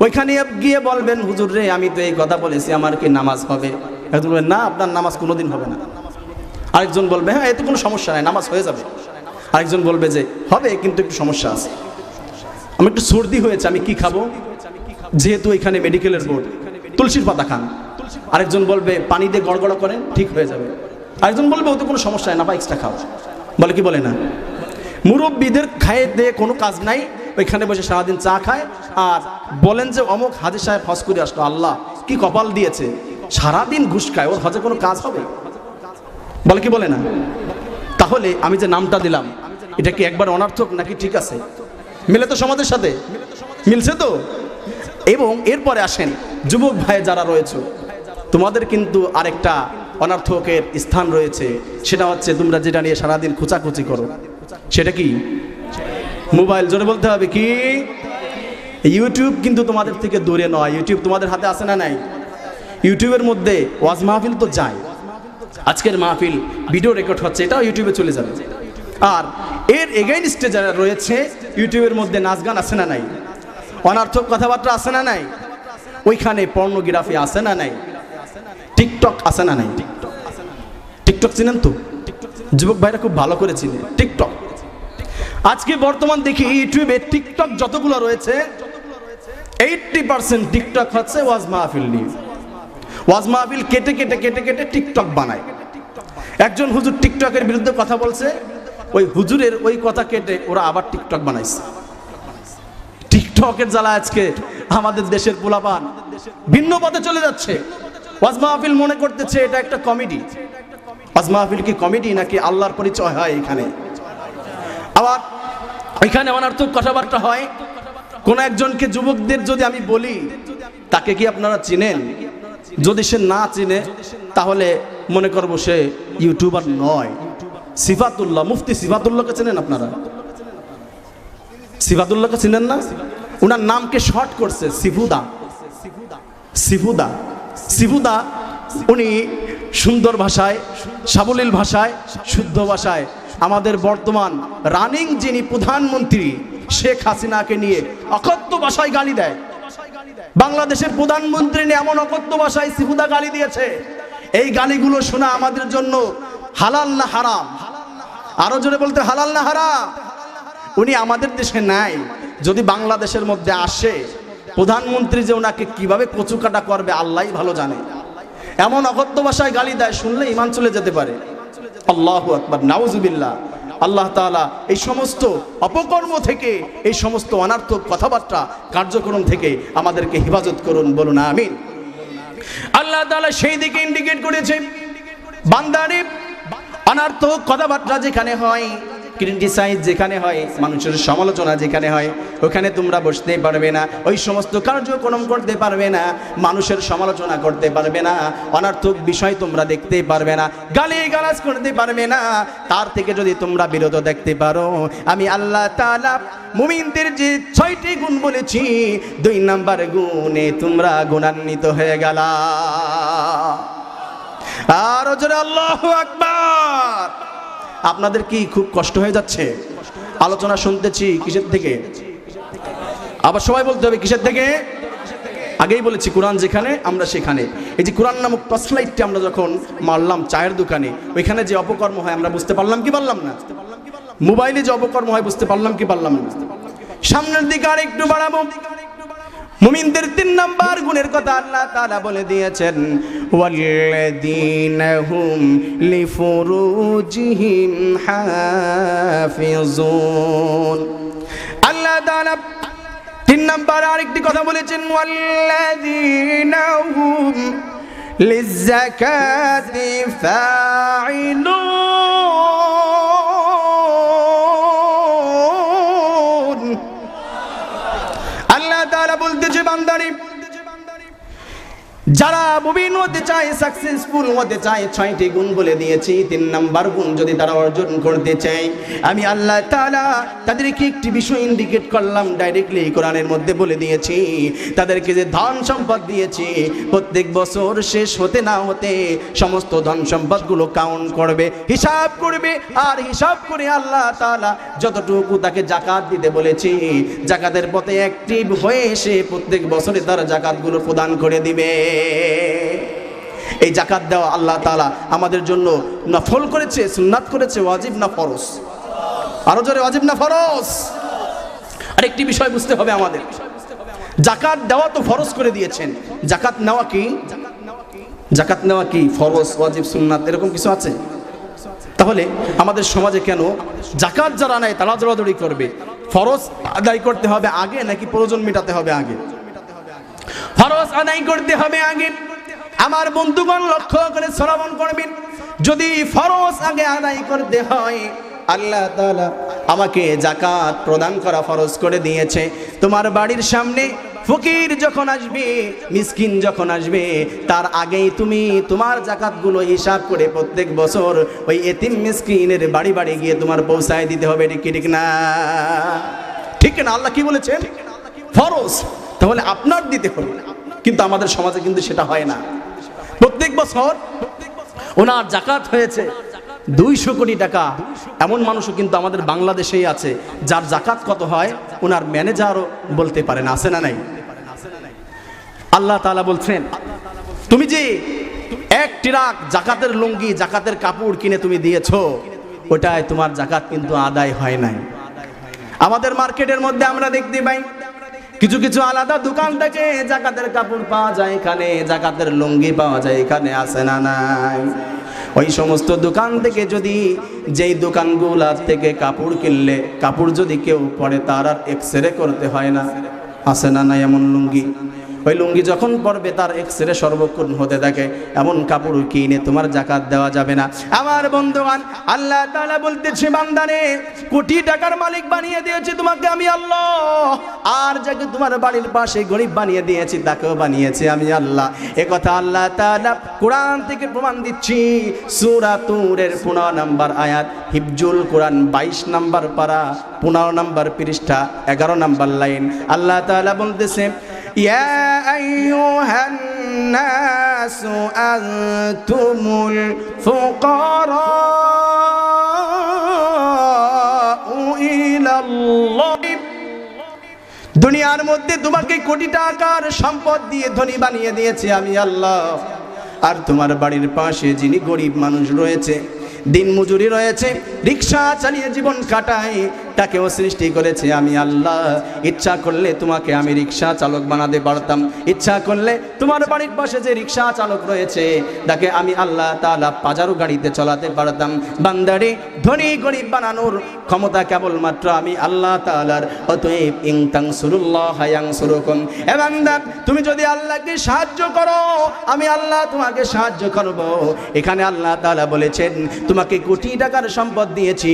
S1: ওইখানে গিয়ে বলবেন, হুজুর রে আমি তো এই কথা বলেছি, আমার কি নামাজ হবে? একজন বলবেন না, আপনার নামাজ কোনোদিন হবে না। আরেকজন বলবে হ্যাঁ, এতে কোনো সমস্যা নাই, নামাজ হয়ে যাবে। আরেকজন বলবে যে হবে, কিন্তু একটু সমস্যা আছে, আমি একটু সর্দি হয়েছে, আমি কি খাবো? যেহেতু এখানে মেডিকেলের বোর্ড, তুলসীর পাতা খান। আরেকজন বলবে পানি দিয়ে গড়গড়া করেন, ঠিক হয়ে যাবে। আরেকজন বলবে ওতে কোনো সমস্যা নাই, না বা এক্সট্রা খাও। বলে কি বলে না? মুরব্বীদের খায়ে দিয়ে কোনো কাজ নাই, ওইখানে বসে সারাদিন চা খায় আর বলেন যে অমুক হাজী সাহেব হজ করে আসলো, আল্লাহ কি কপাল দিয়েছে, সারাদিন ঘুষ খায়, ওর হজে কোনো কাজ হবে? বলে কি বলে না? তাহলে আমি যে নামটা দিলাম, এটা কি একবার অনর্থক নাকি ঠিক আছে? মিলে তো সমাজের সাথে? মিলছে তো? এবং এরপরে আসেন যুবক ভাই যারা রয়েছে, তোমাদের কিন্তু আরেকটা অনর্থকের স্থান রয়েছে, সেটা হচ্ছে তোমরা যেটা নিয়ে সারাদিন খুচাখুচি করো। সেটা কি? মোবাইল। জোরে বলতে হবে কি? ইউটিউব কিন্তু তোমাদের থেকে দূরে নয়, ইউটিউব তোমাদের হাতে আছে না নাই? ইউটিউবের মধ্যে ওয়াজ মাহফিল তো যায়, আজকের মাহফিল ভিডিও রেকর্ড হচ্ছে, এটাও ইউটিউবে চলে যাবে। আর এর এগেইনস্টে যারা রয়েছে, ইউটিউবের মধ্যে নাচ গান আছে না নাই? অনর্থক কথাবার্তা আছে না নাই? ওইখানে পর্নোগ্রাফি আছে না নাই? টিকটক আছে না নাই? টিকটক চিনেন তো? যুবক ভাইরা খুব ভালো করে চিনে টিকটক। আজকে বর্তমান দেখি ইউটিউবে টিকটক যতগুলো রয়েছে, 80% টিকটক হচ্ছে ওয়াজ মাহফিল নিয়ে। ওয়াজ মাহফিল কেটে কেটে কেটে কেটে টিকটক বানায়। একজন হুজুর টিকটকের বিরুদ্ধে কথা বলছে, ওই হুজুরের ওই কথা কেটে ওরা আবার টিকটক বানাইছে। টিকটকের জ্বালা আজকে আমাদের দেশের পোলাপান ভিন্ন পথে চলে যাচ্ছে। ওয়াজ মাহফিল মনে করতেছে এটা একটা কমেডি। ওয়াজ মাহফিল কি কমেডি নাকি আল্লাহর পরিচয় হয় এখানে? আবার এখানে অনর্থক কথাবার্তা হয়। কোন একজনকে, যুবকদের যদি আমি বলি তাকে কি আপনারা চিনেন, যদি সে না চিনে তাহলে মনে করবো সে ইউটিউবার নয়। সিফাতুল্লাহ, মুফতি সিফাতুল্লাহকে চেনেন আপনারা? সিফাতুল্লাহকে চিনেন না? ওনার নামকে শর্ট করছে সিফুদা। সিফুদা, সিফুদা। উনি সুন্দর ভাষায়, সাবলীল ভাষায়, শুদ্ধ ভাষায় আমাদের বর্তমান রানিং যিনি প্রধানমন্ত্রী শেখ হাসিনাকে নিয়ে অকথ্য ভাষায় গালি দেয়। বাংলাদেশের প্রধানমন্ত্রী নিয়ে এমন অকথ্য ভাষায় সিফুদা গালি দিয়েছে, এই গালিগুলো শোনা আমাদের জন্য হালাল না হারাম? আরো জোরে বলতে হালাল না হারাম? উনি আমাদের দেশে নাই, যদি বাংলাদেশের মধ্যে আসে, প্রধানমন্ত্রী যে ওনাকে কিভাবে কচুকাটা করবে আল্লাহই ভালো জানে। এমন অকথ্য ভাষায় গালি দেয়, শুনলে ঈমান চলে যেতে পারে। আল্লাহু আকবার, নাউজুবিল্লাহ। আল্লাহ তাআলা এই সমস্ত অপকর্ম থেকে, এই সমস্ত অনার্থক কথাবার্তা কার্যক্রম থেকে আমাদেরকে হেফাজত করুন, বলুন আমিন। আল্লাহ তাআলা সেই দিকে ইন্ডিকেট করেছে, বান্দারে অনার্থক কথাবার্তা যেখানে হয়, ক্রিটিসাইজ যেখানে হয়, মানুষের সমালোচনা যেখানে হয়, ওখানে তোমরা বসতে পারবে না, ওই সমস্ত কার্যক্রম করতে পারবে না, মানুষের সমালোচনা করতে পারবে না, অনার্থক বিষয় তোমরা দেখতে পারবে না, গালিগালাজ করতে পারবে না। তার থেকে যদি তোমরা বিরত দেখতে পারো, আমি আল্লাহ তাআলা মুমিনদের যে 6টি গুণ বলেছি, 2 নাম্বার গুণে তোমরা গুণান্বিত হয়ে গেলা। আর জোরে আল্লাহু আকবার। আপনাদের কি খুব কষ্ট হয়ে যাচ্ছে? আলোচনা শুনতেছি কিসের থেকে? আবার সবাই বলতে হবে কিসের থেকে? আগেই বলেছি কোরআন যেখানে আমরা সেখানে। এই যে কোরআন নামক টর্চলাইটটি আমরা যখন মারলাম চায়ের দোকানে, ওইখানে যে অপকর্ম হয় আমরা বুঝতে পারলাম কি পারলাম না? মোবাইলে যে অপকর্ম হয় বুঝতে পারলাম কি পারলাম না? সামনের দিকে আর একটু বাড়াবো। মুমিনদের 3 নাম্বার গুণের কথা আল্লাহ তাআলা বলে দিয়েছেন, ওয়াল্লাযীনা হুম লিফুরুজিহিম হাফিজুন। আল্লাহ তাআলা তাআলা 3 নম্বরে আরেকটি কথা বলেছেন, ওয়াল্লাযীনা হুম লিয-যাকাতি ফাঈলুন। আল্লাহ তাআলা বলতেছে বান্দারে, যারা মুমিন হতে চায়, সাকসেসফুল হতে চায়, 6টি গুণ বলে দিয়েছি। 3 নাম্বার গুণ যদি তারা অর্জন করতে চায়, আমি আল্লাহ তাআলা তাদেরকে একটি বিষয় ইন্ডিকেট করলাম, ডাইরেক্টলি কোরআনের মধ্যে বলে দিয়েছি। তাদেরকে যে ধন সম্পদ দিয়েছি, প্রত্যেক বছর শেষ হতে না হতে সমস্ত ধন সম্পদগুলো কাউন্ট করবে, হিসাব করবে, আর হিসাব করে আল্লাহ তাআলা যতটুকু তাকে যাকাত দিতে বলেছি, যাকাতের পথে অ্যাক্টিভ হয়ে সে প্রত্যেক বছরে তার যাকাতগুলো প্রদান করে দিবে। এই যাকাত দেওয়া আল্লাহ তাআলা আমাদের জন্য নফল করেছে, সুন্নাত করেছে, ওয়াজিব না ফরজ? আরো জোরে, ওয়াজিব না ফরজ? আরেকটি বিষয় বুঝতে হবে আমাদের, যাকাত দেওয়া তো ফরজ করে দিয়েছেন, যাকাত নেওয়া কি? যাকাত নেওয়া কি ফরজ, ওয়াজিব, সুন্নাত এরকম কিছু আছে? তাহলে আমাদের সমাজে কেন যাকাত যারা নেয় তারা দৌড়াদৌড়ি করবে? ফরজ আদায় করতে হবে আগে নাকি প্রয়োজন মেটাতে হবে আগে? ফরজ আদায় করতে হবে আগে। আমার বন্ধুগণ লক্ষ্য করে শ্রবণ করবেন, যদি ফরজ আগে আদায় করতে হয়, আল্লাহ তাআলা আমাকে যাকাত প্রদান করা ফরজ করে দিয়েছে। তোমার বাড়ির সামনে ফকির যখন আসবে, মিসকিন যখন আসবে, তার আগেই তুমি তোমার যাকাতগুলো হিসাব করে প্রত্যেক বছর ওই এতিম মিসকিনের বাড়ি বাড়ি গিয়ে তোমার পৌঁছায় দিতে হবে। ঠিক না? ঠিক না? আল্লাহ কি বলেছেন? ফরজ, তাহলে আপনার দিতে হবে। কিন্তু আমাদের সমাজে কিন্তু সেটা হয় না। প্রত্যেক বছর ওনার যাকাত হয়েছে 200 কোটি টাকা, এমন মানুষও কিন্তু আমাদের বাংলাদেশেই আছে যার যাকাত কত হয় ওনার ম্যানেজারও বলতে পারে না। আছে না নাই? আল্লাহ তাআলা বলছেন, তুমি যে 1 ট্রাক জাকাতের লুঙ্গি, জাকাতের কাপড় কিনে তুমি দিয়েছো, ওটাই তোমার যাকাত কিন্তু আদায় হয় নাই। আমাদের মার্কেটের মধ্যে আমরা দেখতে পাই কিছু কিছু আলাদা দোকান থেকে যাকাতের কাপড় পাওয়া যায়, এখানে যাকাতের লুঙ্গি পাওয়া যায়, এখানে আছে না নাই? ওই সমস্ত দোকান থেকে যদি, যেই দোকানগুলোর থেকে কাপড় কিনলে কাপড় যদি কেউ পরে তার আর এক্সরে করতে হয় না, আছে না নাই এমন লুঙ্গি? ওই লুঙ্গি যখন পরবে তার এক্সরে সর্বক্ষণ হতে থাকে, এমন কাপড় কিনে তোমার যাকাত দেওয়া যাবে না। আমার বন্ধুগণ, আল্লাহ তাআলা বলতেছে, বান্দারে কোটি টাকার মালিক বানিয়ে দিয়েছি তোমাকে আমি আল্লাহ, আর যাকে তোমার বাড়ির পাশে গরিব বানিয়ে দিয়েছি তাকেও বানিয়েছি আমি আল্লাহ। একথা আল্লাহ তাআলা কোরআন থেকে প্রমাণ দিচ্ছি। সূরা তুরের 15 নম্বর আয়াত, হিফজুল কোরআন 22 নম্বর পারা, 15 নম্বর পৃষ্ঠা, 11 নম্বর লাইন। আল্লাহ তাআলা বলতেছে, ইয়া আইয়ুহান নাসু আনতুমুল ফুকারাউ ইলাল্লাহ। দুনিয়ার মধ্যে তোমাকে কোটি টাকার সম্পদ দিয়ে ধনী বানিয়ে দিয়েছি আমি আল্লাহ, আর তোমার বাড়ির পাশে যিনি গরিব মানুষ রয়েছে, দিন মজুরি রয়েছে, রিক্সা চালিয়ে জীবন কাটায়, তাকেও সৃষ্টি করেছে আমি আল্লাহ। ইচ্ছা করলে তোমাকে আমি রিক্সা চালক বানাতে পারতাম, ইচ্ছা করলে তোমার বাড়ির পাশে যে রিক্সা চালক রয়েছে তাকে আমি আল্লাহ তাআলা পাজারো গাড়িতে চলাতে পারতাম। বান্দারে ধনী গরিব বানানোর ক্ষমতা কেবলমাত্র আমি আল্লাহ তাআলার। অতএব ইন তানসুরুল্লাহ ইয়ানসুরুকুম, এ বান্দা তুমি যদি আল্লাহকে সাহায্য করো আমি আল্লাহ তোমাকে সাহায্য করব। এখানে আল্লাহ তাআলা বলেছেন তোমাকে কোটি টাকার সম্পদ দিয়েছি,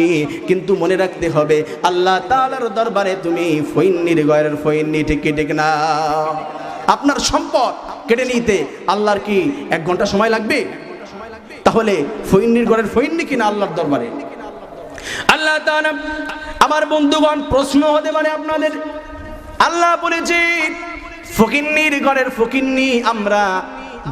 S1: কিন্তু মনে রাখতে হবে আল্লাহ তাআলার দরবারে তুমি ফইন্নির গয়ের ফইন্নি। ঠিক না? আপনার সম্পদ কেড়ে নিতে আল্লাহর কি 1 ঘন্টা সময় লাগবে? তাহলে ফইন্নির গয়ের ফইন্নি কিনা আল্লাহর দরবারে? আল্লাহ তাআলা, আমার বন্ধুগণ, প্রশ্ন হতে পারে আপনাদের, আল্লাহ বলেছে ফকিন্নির গয়ের ফকিন্নি আমরা,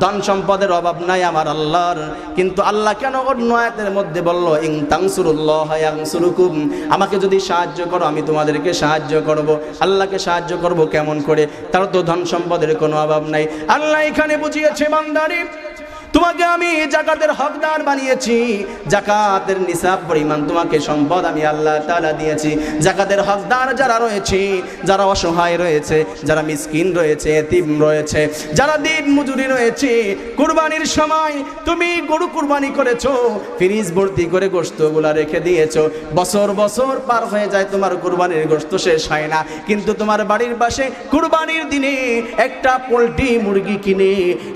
S1: ধন সম্পদের অভাব নাই আমার আল্লাহর, কিন্তু আল্লাহ কেন অন্য আয়াতের মধ্যে বলল ইন তানসুরুল্লাহ ইয়ানসুরুকুম, আমাকে যদি সাহায্য করো আমি তোমাদেরকে সাহায্য করব। আল্লাহকে সাহায্য করব কেমন করে? তার তো ধন সম্পদের কোনো অভাব নাই। আল্লাহ এখানে বুঝিয়েছে, বান্দারে তোমাকে আমি যাকাতের হকদার বানিয়েছি, যাকাতের নিসাব পরিমাণ তোমাকে সম্পদ আমি আল্লাহ তাআলা দিয়েছি। যাকাতের হকদার যারা রয়েছে, যারা অসহায় রয়েছে, যারা মিসকিন রয়েছে, এতিম রয়েছে, যারা দিন মজুরি রয়েছে, কুরবানির সময় তুমি গরু কুরবানি করেছো, ফ্রিজ ভর্তি করে গোশতগুলা রেখে দিয়েছো, বছর বছর পার হয়ে যায়, তোমার কুরবানির গোশত শেষ হয় না, কিন্তু তোমার বাড়ির পাশে কুরবানির দিনে একটা পোল্ট্রি মুরগি কিনে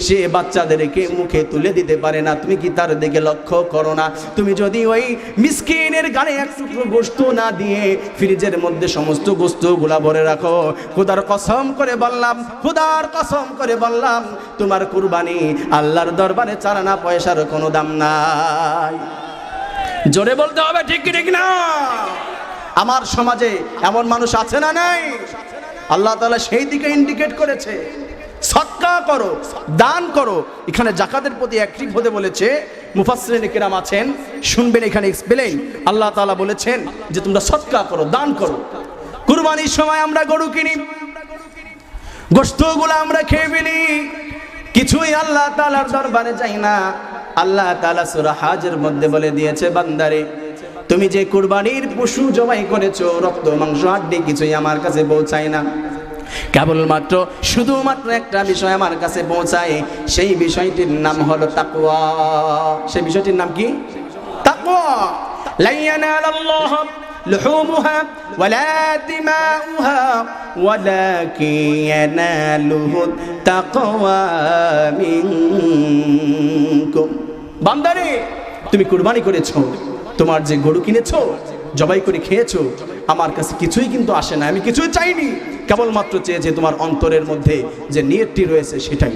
S1: সে বাচ্চাদেরকে মুখে তুলে দিতে পারে না, তুমি কি তার দিকে লক্ষ্য করো না? তুমি যদি ওই মিসকিনের গানে এক টুকরো গোশত না দিয়ে ফ্রিজের মধ্যে সমস্ত গোশতগুলা ভরে রাখো, খোদার কসম করে বললাম, খোদার কসম করে বললাম, তোমার কুরবানি আল্লাহর দরবারে চারানা পয়সার কোনো দাম নাই। জোরে বলতে হবে, ঠিক কি ঠিক না? আমার সমাজে এমন মানুষ আছে না নাই? আল্লাহ তাআলা সেই দিকে ইন্ডিকেট করেছে, সদকা করো, দান করো। এখানে যাকাতের প্রতি অ্যাক্টিভ হতে বলেছে। মুফাসসিরিন কিরাম আছেন, শুনবেন এখানে এক্সপ্লেইন। আল্লাহ তাআলা বলেছেন যে তোমরা সদকা করো, দান করো। কুরবানির সময় আমরা গরু কিনি, গোশতগুলো আমরা খেয়ে ফেলি, কিছুই আল্লাহ তাআলার দরবারে যাই না। আল্লাহ তাআলা সূরা হাজের মধ্যে বলে দিয়েছে, বান্দারে তুমি যে কুরবানির পশু জবাই করেছো, রক্ত মাংস হাড্ডি কিছুই আমার কাছে পৌঁছায় না, কেবলমাত্র শুধুমাত্র একটা বিষয় আমার কাছে পৌঁছায়, সেই বিষয়টির নাম হলো তাকওয়া। সেই বিষয়টির নাম কি? তাকওয়া। লা ইয়ানালাল্লাহ লুহুমুহা ওয়ালা দিমাউহা ওয়ালাকিন ইয়ানালুহু তাকওয়া মিনকুম। বান্দারে তুমি কুরবানি করেছো, তোমার যে গরু কিনেছো, জবাই করে খেয়েছো, আমার কাছে কিছুই কিন্তু আসে না, আমি কিছুই চাইনি, কেবলমাত্র চেয়েছে তোমার অন্তরের মধ্যে যে নিয়তটি রয়েছে সেটাই।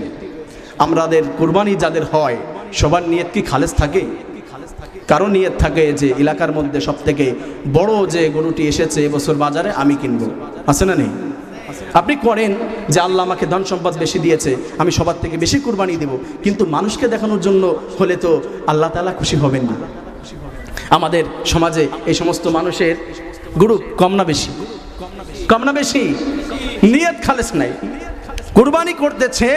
S1: আমাদের কুরবানি যাদের হয় সবার নিয়ত কি খালেস থাকে? কারো নিয়ত থাকে যে এলাকার মধ্যে সবথেকে বড় যে গরুটি এসেছে এবছর বাজারে আমি কিনবো, আছে না নেই? আপনি করেন যে আল্লাহ আমাকে ধন সম্পদ বেশি দিয়েছে, আমি সবার থেকে বেশি কুরবানি দেব, কিন্তু মানুষকে দেখানোর জন্য হলে তো আল্লাহ তাআলা খুশি হবেন না। আমাদের সমাজে এই সমস্ত মানুষের গরু কম না বেশি? কম না বেশি? নিয়ত খালেস নাই, কুরবানি করতেছে,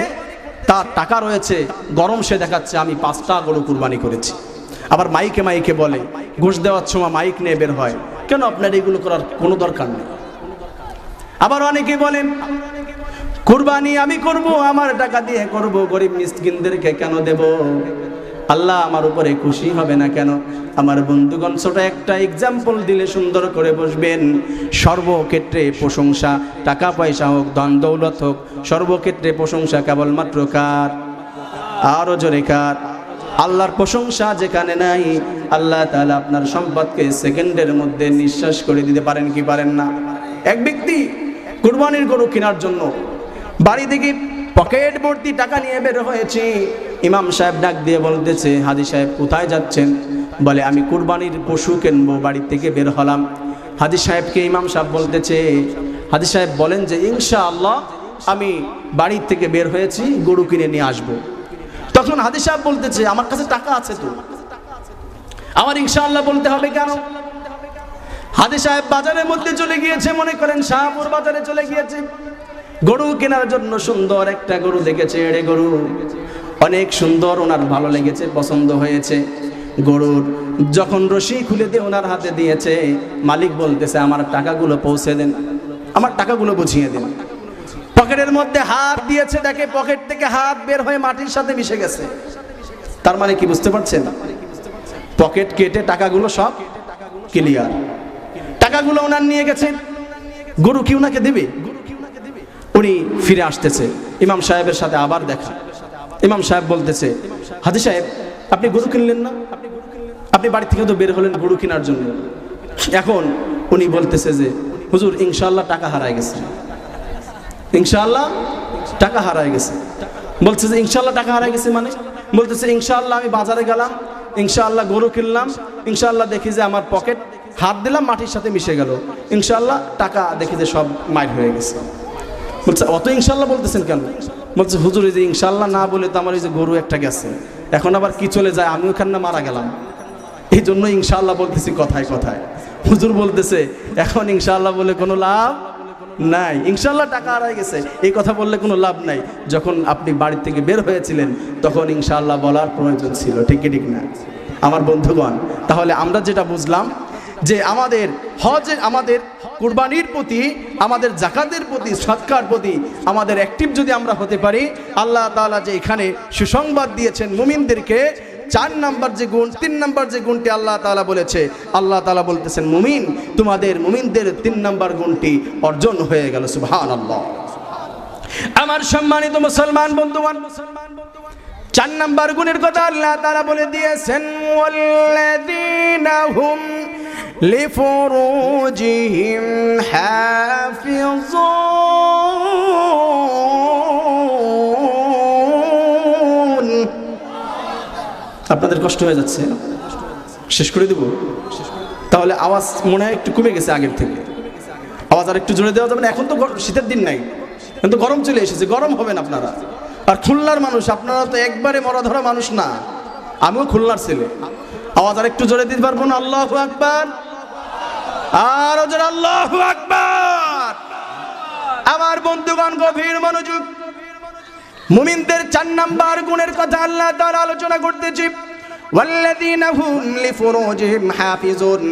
S1: তার টাকা রয়েছে, গরম সে দেখাচ্ছে আমি 5টা গরু কুরবানি করেছি। আবার মাইকে মাইকে বলে, ঘুষ দেওয়ার সময় মাইক নিয়ে বের হয়, কেন আপনার এগুলো করার কোনো দরকার নেই। আবার অনেকে বলেন কুরবানি আমি করব, আমার টাকা দিয়ে করব, গরিব মিসকিনদেরকে কেন দেব? আল্লাহ আমার উপরে খুশি হবে না কেন? আমার বন্ধুগণ, ছোট একটা এক্সাম্পল দিলে সুন্দর করে বসবেন। সর্বক্ষেত্রে প্রশংসা, টাকা পয়সা হোক, ধন দৌলত হোক, সর্বক্ষেত্রে প্রশংসা কেবলমাত্র কার? আরো জোরে কার? আল্লাহর প্রশংসা যেখানে নাই, আল্লাহ তাআলা আপনার সম্পদকে সেকেন্ডের মধ্যে নিঃশ্বাস করে দিতে পারেন কি পারেন না? এক ব্যক্তি কুরবানির গরু কেনার জন্য বাড়ি থেকে পকেট ভর্তি টাকা নিয়ে বের হয়েছে। ইমাম সাহেব ডাক দিয়ে বলতেছে, হাজী সাহেব কোথায় যাচ্ছেন? বলে আমি কুরবানির পশু কিনবো, বাড়ি থেকে বের হলাম। হাজী সাহেবকে ইমাম সাহেব বলতেছে, হাজী সাহেব বলেন যে ইনশাআল্লাহ আমি বাড়ি থেকে বের হয়েছি, গরু কিনে নিয়ে আসবো। তখন হাজী সাহেব বলতেছে, আমার কাছে টাকা আছে তো, আমার ইনশাআল্লাহ বলতে হবে কেন? হাজী সাহেব বাজারের মধ্যে চলে গিয়েছে, মনে করেন শাহপুর বাজারে চলে গিয়েছে, গরু কেনার জন্য সুন্দর একটা গরু দেখেছে, এড়ে গরু, অনেক সুন্দর, ওনার ভালো লেগেছে, পছন্দ হয়েছে। গরুর যখন রশি খুলে দিয়ে ওনার হাতে দিয়েছে, মালিক বলতেছে আমার টাকাগুলো পৌঁছে দেন, আমার টাকাগুলো বুঝিয়ে দেন। পকেটের মধ্যে হাত দিয়েছে, দেখে পকেট থেকে হাত বের হয়ে মাটির সাথে মিশে গেছে। তার মানে কি বুঝতে পারছেন? পকেট কেটে টাকাগুলো সব ক্লিয়ার, টাকাগুলো ওনার নিয়ে গেছে। গরু কি ওনাকে দেবে? উনি ফিরে আসতেছে, ইমাম সাহেবের সাথে আবার দেখা। ইমাম সাহেব বলতেছে, হাজী সাহেব আপনি গরু কিনলেন না? আপনি বাড়ি থেকে তো বের হলেন গরু কেনার জন্য। এখন উনি বলতেছে যে হুজুর ইনশাআল্লাহ টাকা হারায় গেছে, ইনশাআল্লাহ টাকা হারায় গেছে। বলছে যে ইনশাআল্লাহ টাকা হারায় গেছে মানে? বলতেছে ইনশাআল্লাহ আমি বাজারে গেলাম, ইনশাআল্লাহ গরু কিনলাম, ইনশাআল্লাহ দেখি যে আমার পকেট হাত দিলাম মাটির সাথে মিশে গেল, ইনশাআল্লাহ টাকা দেখি যে সব মাইর হয়ে গেছে। বলছে অত ইনশাআল্লাহ বলতেছেন কেন? বলছে হুজুর এই যে ইনশাআল্লাহ না বলে তো আমার এই যে গরু একটা গেছে, এখন আবার কি চলে যায়, আমি ওখানে মারা গেলাম, এই জন্য ইনশাআল্লাহ বলতেছি কথায় কথায়। হুজুর বলতেছে এখন ইনশাআল্লাহ বলে কোনো লাভ নাই। ইনশাআল্লাহ টাকা হারাই গেছে এই কথা বললে কোনো লাভ নাই। যখন আপনি বাড়ি থেকে বের হয়েছিলেন তখন ইনশাআল্লাহ বলার প্রয়োজন ছিল, ঠিক কি ঠিক না আমার বন্ধুগণ? তাহলে আমরা যেটা বুঝলাম যে আমাদের হজ, আমাদের কুরবানির প্রতি, আমাদের জাকাতের প্রতি, সদকার প্রতি আমাদের অ্যাক্টিভ যদি আমরা হতে পারি, আল্লাহ তাআলা যে এখানে সুসংবাদ দিয়েছেন মুমিনদেরকে, 4 নাম্বার যে গুণ, 3 নাম্বার যে গুণটি আল্লাহ তাআলা বলেছে, আল্লাহ তাআলা বলতেছেন মুমিন তোমাদের, মুমিনদের 3 নাম্বার গুণটি অর্জন হয়ে গেল। সুবহানাল্লাহ। আমার সম্মানিত মুসলমান বন্ধুগণ, 4 নাম্বার গুণের কথা আল্লাহ তাআলা বলে দিয়েছেন, ওয়াল্লাযীনা হুম লিফুরুজিহিম হাফিজুন। আপনাদের কষ্ট হয়ে যাচ্ছে, শেষ করে দেব? তাহলে আওয়াজ মনে হয় একটু কমে গেছে আগের থেকে, আওয়াজ আর একটু জোরে দেওয়া যাবে না? এখন তো শীতের দিন নাই, কিন্তু গরম চলে এসেছে, গরম হবেন আপনারা। আর খুলনার মানুষ, আপনারা তো একবারে মরা ধরা মানুষ না, আমিও খুলনার ছেলে। আওয়াজ আর একটু জোরে দিতে পারবো না? আল্লাহু আকবার, আর জোরে আল্লাহু আকবার। আমার বন্ধুগণ গভীর মনোযোগ, মুমিনদের 4 নাম্বার গুণের কথা আল্লাহ তাআলা আলোচনা করতেছি। ওয়াল্লাযীনা হুম লিফুরুজিহিম হাফিজুন,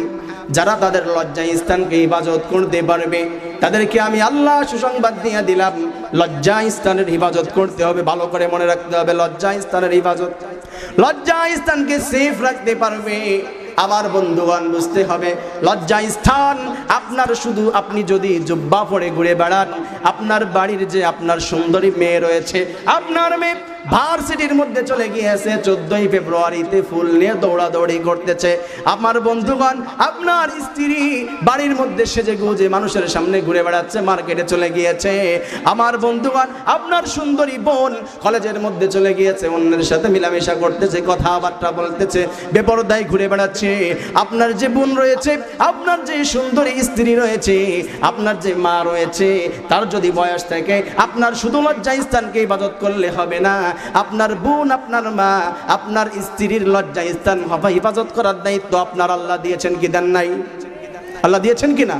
S1: যারা তাদের লজ্জা স্থানকে ইবাদত করতে পারবে তাদেরকে আমি আল্লাহ সুসংবাদ দিয়ে দিলাম, লজ্জা স্থানের ইবাদত করতে হবে। ভালো করে মনে রাখতে হবে, লজ্জা স্থানের ইবাদত, লজ্জা স্থানকে সেফ রাখতে পারবে। আমার বন্ধুগণ বুঝতে হবে, লজ্জা স্থান আপনার শুধু, আপনি যদি জুব্বা পরে ঘুরে বেড়ান, আপনার বাড়ির যে আপনার সুন্দরী মেয়ে রয়েছে, আপনার মেয়ে ভার্সিটির মধ্যে চলে গিয়েছে, 14ই ফেব্রুয়ারিতে ফুল নিয়ে দৌড়াদৌড়ি করতেছে। আমার বন্ধুগণ, আপনার স্ত্রী বাড়ির মধ্যে সেজে গুজে মানুষের সামনে ঘুরে বেড়াচ্ছে, মার্কেটে চলে গিয়েছে। আমার বন্ধুগণ, আপনার সুন্দরী বোন কলেজের মধ্যে চলে গিয়েছে, অন্যের সাথে মিলামেশা করতেছে, কথাবার্তা বলতেছে, বেপরদায় ঘুরে বেড়াচ্ছে। আপনার যে বোন রয়েছে, আপনার যে সুন্দরী স্ত্রী রয়েছে, আপনার যে মা রয়েছে, তার যদি বয়স থাকে, আপনার শুধু লজ্জা স্থানকে ইবাদত করলে হবে না, আপনার বোন, আপনার মা, আপনার স্ত্রীর লজ্জা স্থান হিফাজত করার দায়িত্ব আপনার আল্লাহ দিয়েছেন কি দেন নাই? আল্লাহ দিয়েছেন কিনা?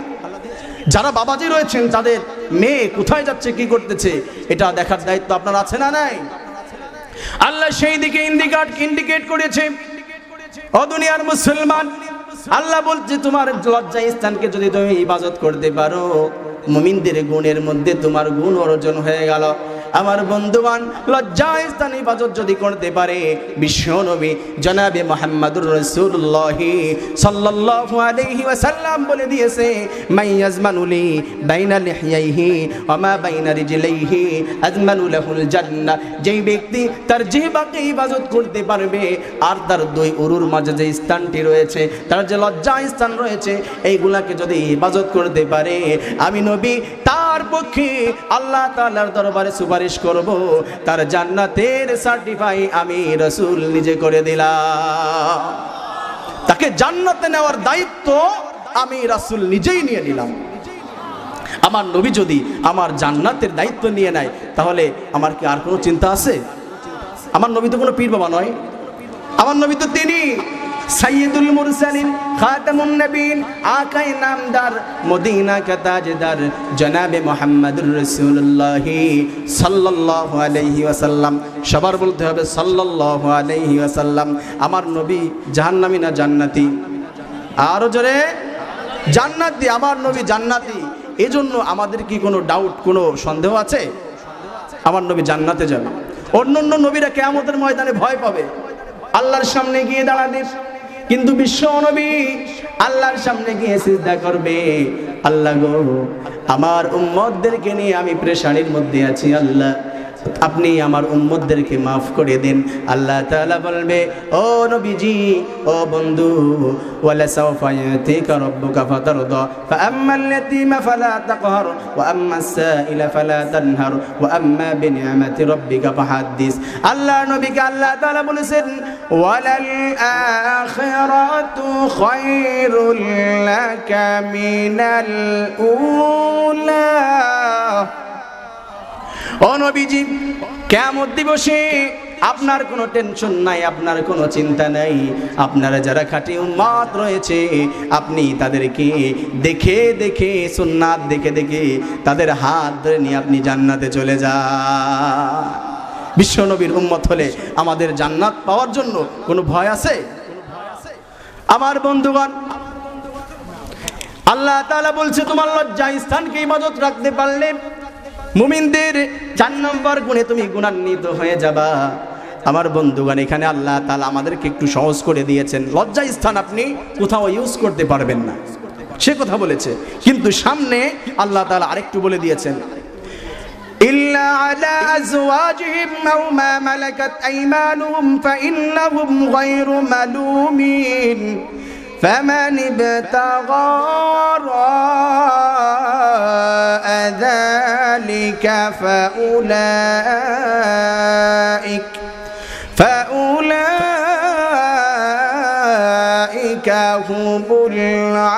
S1: যারা বাবাজি রয়েছেন তাদের মেয়ে কোথায় যাচ্ছে, কি করতেছে, এটা দেখার দায়িত্ব আপনার আছে না নাই? আল্লাহ সেই দিকে ইন্ডিকেট করেছে। ও দুনিয়ার মুসলমান, আল্লাহ বলছে তোমার লজ্জা স্থানকে যদি তুমি ইবাদত করতে পারো, মুমিনদের গুণের মধ্যে তোমার গুণ অর্জন হয়ে গেল। আমার বন্ধুগণ, লজ্জা স্থান ইবাদত যদি করতে পারে, বিশ্ব নবী জনাবে মুহাম্মদুর রাসূলুল্লাহ সাল্লাল্লাহু আলাইহি ওয়াসাল্লাম বলে দিয়েছে, মাইয়াজমানুলি বাইনা লিহইহি ওয়া মা বাইনা রিজলাইহি আজমানু লাহুল জান্নাহ। যেই ব্যক্তি তার জিহ্বাকে ইবাদত করতে পারবে আর তার 2 উরুর মাঝে যে স্থানটি রয়েছে, তার যে লজ্জা স্থান রয়েছে, এইগুলাকে যদি ইবাদত করতে পারে, আমি নবী তার পক্ষে আল্লাহ তাআলার দরবারে সুপারিশ করব, তার জান্নাতের সার্টিফাই আমি রাসূল নিজে করে দিলাম। তাকে জান্নাতে নেওয়ার দায়িত্ব আমি রাসূল নিজেই নিয়ে নিলাম। আমার নবী যদি আমার জান্নাতের দায়িত্ব নিয়ে নেয়, তাহলে আমার কি আর কোনো চিন্তা আছে? আমার নবী তো কোনো পীর বাবা নয়, আমার নবী তো তিনি সাইয়্যিদুল মুরসালিন, খাতামুন নবীন, আকায়ে নামদার, মদিনা কা তাজদার, জনাবে মুহাম্মদুর রাসূলুল্লাহ সাল্লাল্লাহু আলাইহি ওয়াসাল্লাম। সবার বলতে হবে সাল্লাল্লাহু আলাইহি ওয়াসাল্লাম। আমার নবী জাহান্নামী না জান্নাতি? আরো জোরে, জান্নাতি। আমার নবী জান্নাতি। এজন্য আমাদের কি কোনো ডাউট, কোনো সন্দেহ আছে? আমার নবী জান্নাতে যাবে। অন্যান্য নবীরা কিয়ামতের ময়দানে ভয় পাবে, আল্লাহর সামনে গিয়ে দাঁড়াবে, কিন্তু বিশ্ব নবী আল্লাহর সামনে গিয়ে সিজদা করবে, আল্লাহ গো আমার উম্মতদেরকে নিয়ে আমি পেরেশানির মধ্যে আছি, আল্লাহ আপনি আমার উম্মতদেরকে মাফ করে দেন। আল্লাহ তাআলা বলবে, ও নবীজি, ও বন্ধু, ওয়ালা সাওফা ইয়াতিকা রাব্বুকা ফাতারদা ফাআম্মাল ইয়াতীমা ফালা তাকহার ওয়া আম্মাস সাইলা ফালা তানহার ওয়া আম্মা বিনি'মাতি রাব্বিকা ফাহাদ্দিস। আল্লাহ নবীকে আল্লাহ তাআলা বলেছেন, ওয়ালাল আখিরাতু খায়রুল লাকা মিনাল উলা। ও নবীজি, কিয়ামত দিবসে আপনার কোনো টেনশন নাই, আপনার কোনো চিন্তা নাই। আপনারা যারা খাঁটি উম্মত রয়েছে, আপনি তাদেরকে দেখে দেখে, সুন্নাত দেখে দেখে তাদের হাত ধরে নিয়ে আপনি জান্নাতে চলে যান। বিশ্বনবীর উম্মত হলে আমাদের জান্নাত পাওয়ার জন্য কোনো ভয় আছে? আমার বন্ধুগণ, আল্লাহ তাআলা বলছে তোমার লজ্জা স্থানকে ইবাদত রাখতে পারলে মুমিনদের 4 নম্বর গুণে তুমি গুণান্বিত হয়ে যাবা। আমার বন্ধুগণ, এখানে আল্লাহ তাআলা আমাদেরকে একটু সহজ করে দিয়েছেন। লজ্জা স্থান আপনি কোথাও ইউজ করতে পারবেন না, সে কথা বলেছে, কিন্তু সামনে আল্লাহ তাআলা আরেকটু বলে দিয়েছেন, ইল্লা আলা আজওয়াজিহিম আও মা মালাকাত আইমানুহুম ফাইন্নাহুম গায়রু মালুমিন فمن ابتغى وراء ذلك فأولئك هم العادون।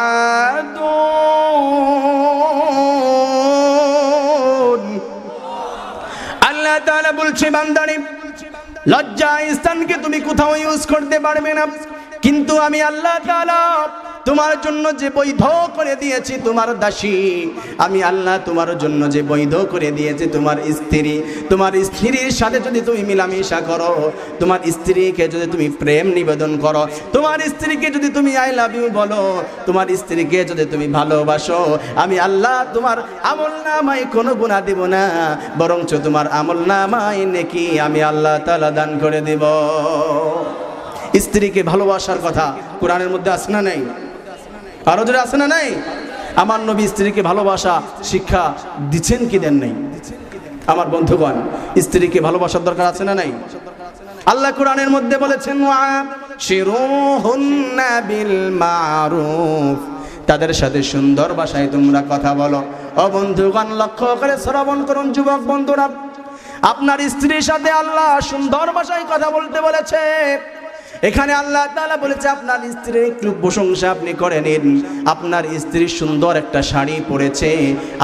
S1: আল্লাহ তাআলা বলছে, বান্দারে লজ্জা স্থানকে তুমি কোথাও ইউজ করতে পারবে না, কিন্তু আমি আল্লাহ তাআলা তোমার জন্য যে বৈধ করে দিয়েছি তোমার দাসী, আমি আল্লাহ তোমার জন্য যে বৈধ করে দিয়েছি তোমার স্ত্রী, তোমার স্ত্রীর সাথে যদি তুমি মিলামিশা করো, তোমার স্ত্রীকে যদি তুমি প্রেম নিবেদন করো, তোমার স্ত্রীকে যদি তুমি আই লাভ ইউ বলো, তোমার স্ত্রীকে যদি তুমি ভালোবাসো, আমি আল্লাহ তোমার আমলনামায় কোনো গুনাহ দেব না, বরঞ্চ তোমার আমলনামায় নেকি আমি আল্লাহ তাআলা দান করে দেব। স্ত্রীকে ভালোবাসার কথা কোরআনের মধ্যে আছে না নাই? আরো জোরে আছে না নাই? আমার নবী স্ত্রীকে ভালোবাসা শিক্ষা দিচ্ছেন কি দেন নাই? আমার বন্ধুগণ, স্ত্রীকে ভালোবাসার দরকার আছে না নাই? আল্লাহ কোরআনের মধ্যে বলেছেন, ওয়াশিরুহুন্না বিল মারুফ, তাদের সাথে সুন্দর ভাষায় তোমরা কথা বলো। ও বন্ধুগণ, লক্ষ্য করে শ্রবণ করুন যুবক বন্ধুরা, আপনার স্ত্রীর সাথে আল্লাহ সুন্দর ভাষায় কথা বলতে বলেছে। এখানে আল্লাহ তাআলা বলেছে আপনার স্ত্রীর একটু প্রশংসা আপনি করে নিন। আপনার স্ত্রী সুন্দর একটা শাড়ি পরেছে,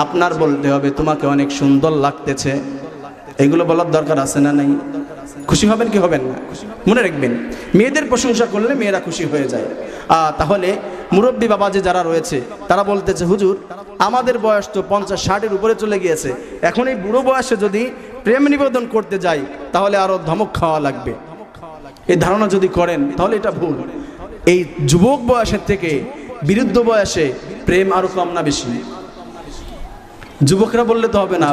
S1: আপনার বলতে হবে তোমাকে অনেক সুন্দর লাগতেছে। এগুলো বলার দরকার আছে না নাই? খুশি হবেন কি হবেন না? মনে রাখবেন, মেয়েদের প্রশংসা করলে মেয়েরা খুশি হয়ে যায়। তাহলে মুরব্বী বাবা যে যারা রয়েছে তারা বলতেছে, হুজুর আমাদের বয়স তো 50-60-এর উপরে চলে গিয়েছে, এখন এই বুড়ো বয়সে যদি প্রেম নিবেদন করতে যাই তাহলে আরো ধমক খাওয়া লাগবে। এই ধারণা যদি করেন তাহলে এটা ভুল। এই যুবক বয়সের থেকে বৃদ্ধ বয়সে প্রেম আরো কম না বেশি? যুবকরা বললে তো হবে না,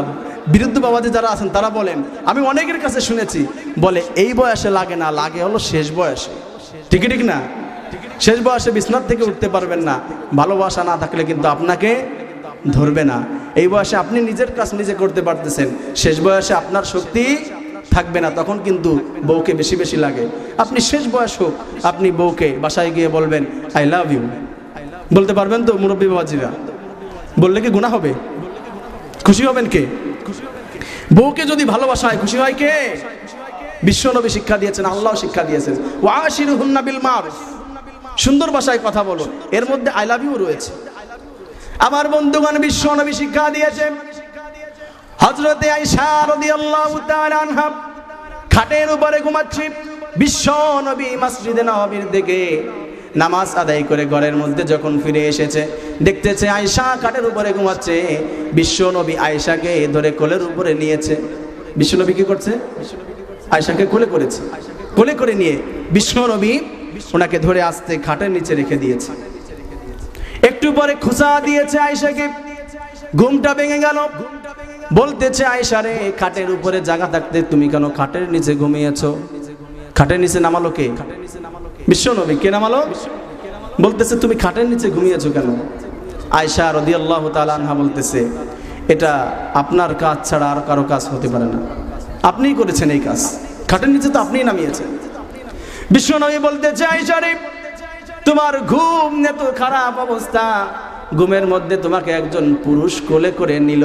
S1: বৃদ্ধ বাবাজি যারা আছেন তারা বলেন। আমি অনেকের কাছে শুনেছি বলে এই বয়সে লাগে না, লাগে হলো শেষ বয়সে। ঠিক ঠিক না? শেষ বয়সে বিছানার থেকে উঠতে পারবেন না, ভালোবাসা না থাকলে কিন্তু আপনাকে ধরবে না। এই বয়সে আপনি নিজের কাজ নিজে করতে পারতেছেন, শেষ বয়সে আপনার শক্তি থাকবে না, তখন কিন্তু বউকে বেশি বেশি লাগে। আপনি শেষ বয়স হোক, আপনি বউকে বাসায় গিয়ে বলবেন আই লাভ ইউ, বলতে পারবেন তো মুরব্বী বাবাজিরা? বললে কি গুনাহ হবে? খুশি হবেন কে? বউকে যদি ভালোবাসা হয় খুশি হয় কে? বিশ্বনবী শিক্ষা দিয়েছেন, আল্লাহ শিক্ষা দিয়েছেন, ওয়াশিরুহুন্না বিল মারুফ, সুন্দর ভাষায় কথা বলো। এর মধ্যে আই লাভ ইউ রয়েছে। আমার বন্ধুগণ, বিশ্বনবী শিক্ষা দিয়েছেন, হযরতে আয়েশা রাদিয়াল্লাহু তাআলা আনহা খাটের উপরে ঘুমাচ্ছে, বিশ্বনবী মসজিদে নববীর দিকে নামাজ আদায় করে ঘরের মধ্যে যখন ফিরে এসেছে, দেখতেছে আয়েশা খাটের উপরে ঘুমাচ্ছে। বিশ্বনবী আয়েশাকে ধরে কোলের উপরে নিয়েছে। বিশ্বনবী কি করছে? আয়েশাকে কোলে করেছে। কোলে করে নিয়ে বিশ্বনবী ওনাকে ধরে আস্তে খাটের নিচে রেখে দিয়েছে। একটু পরে খুসা দিয়েছে আয়েশাকে, ঘুমটা ভেঙে গেল। বলতেছে আয়েশা রে, খাটের উপরে জায়গা থাকতে তুমি কেন খাটের নিচে ঘুমিয়েছো? খাটের নিচে নামালো কে? বিশ্বনবী। কে নামালো? বলতেছে তুমি খাটের নিচে ঘুমিয়েছো কেন? আয়েশা রাদিয়াল্লাহু তাআলা আনহা বলতেছে, এটা আপনার কাজ ছাড়া আর কারো কাজ হতে পারে না, আপনিই করেছেন এই কাজ, খাটের নিচে তো আপনিই নামিয়েছেন। বিশ্বনবী বলতেছে আয়েশা রে, তোমার ঘুম এত খারাপ অবস্থা, ঘুমের মধ্যে তোমাকে একজন পুরুষ কোলে করে নিল,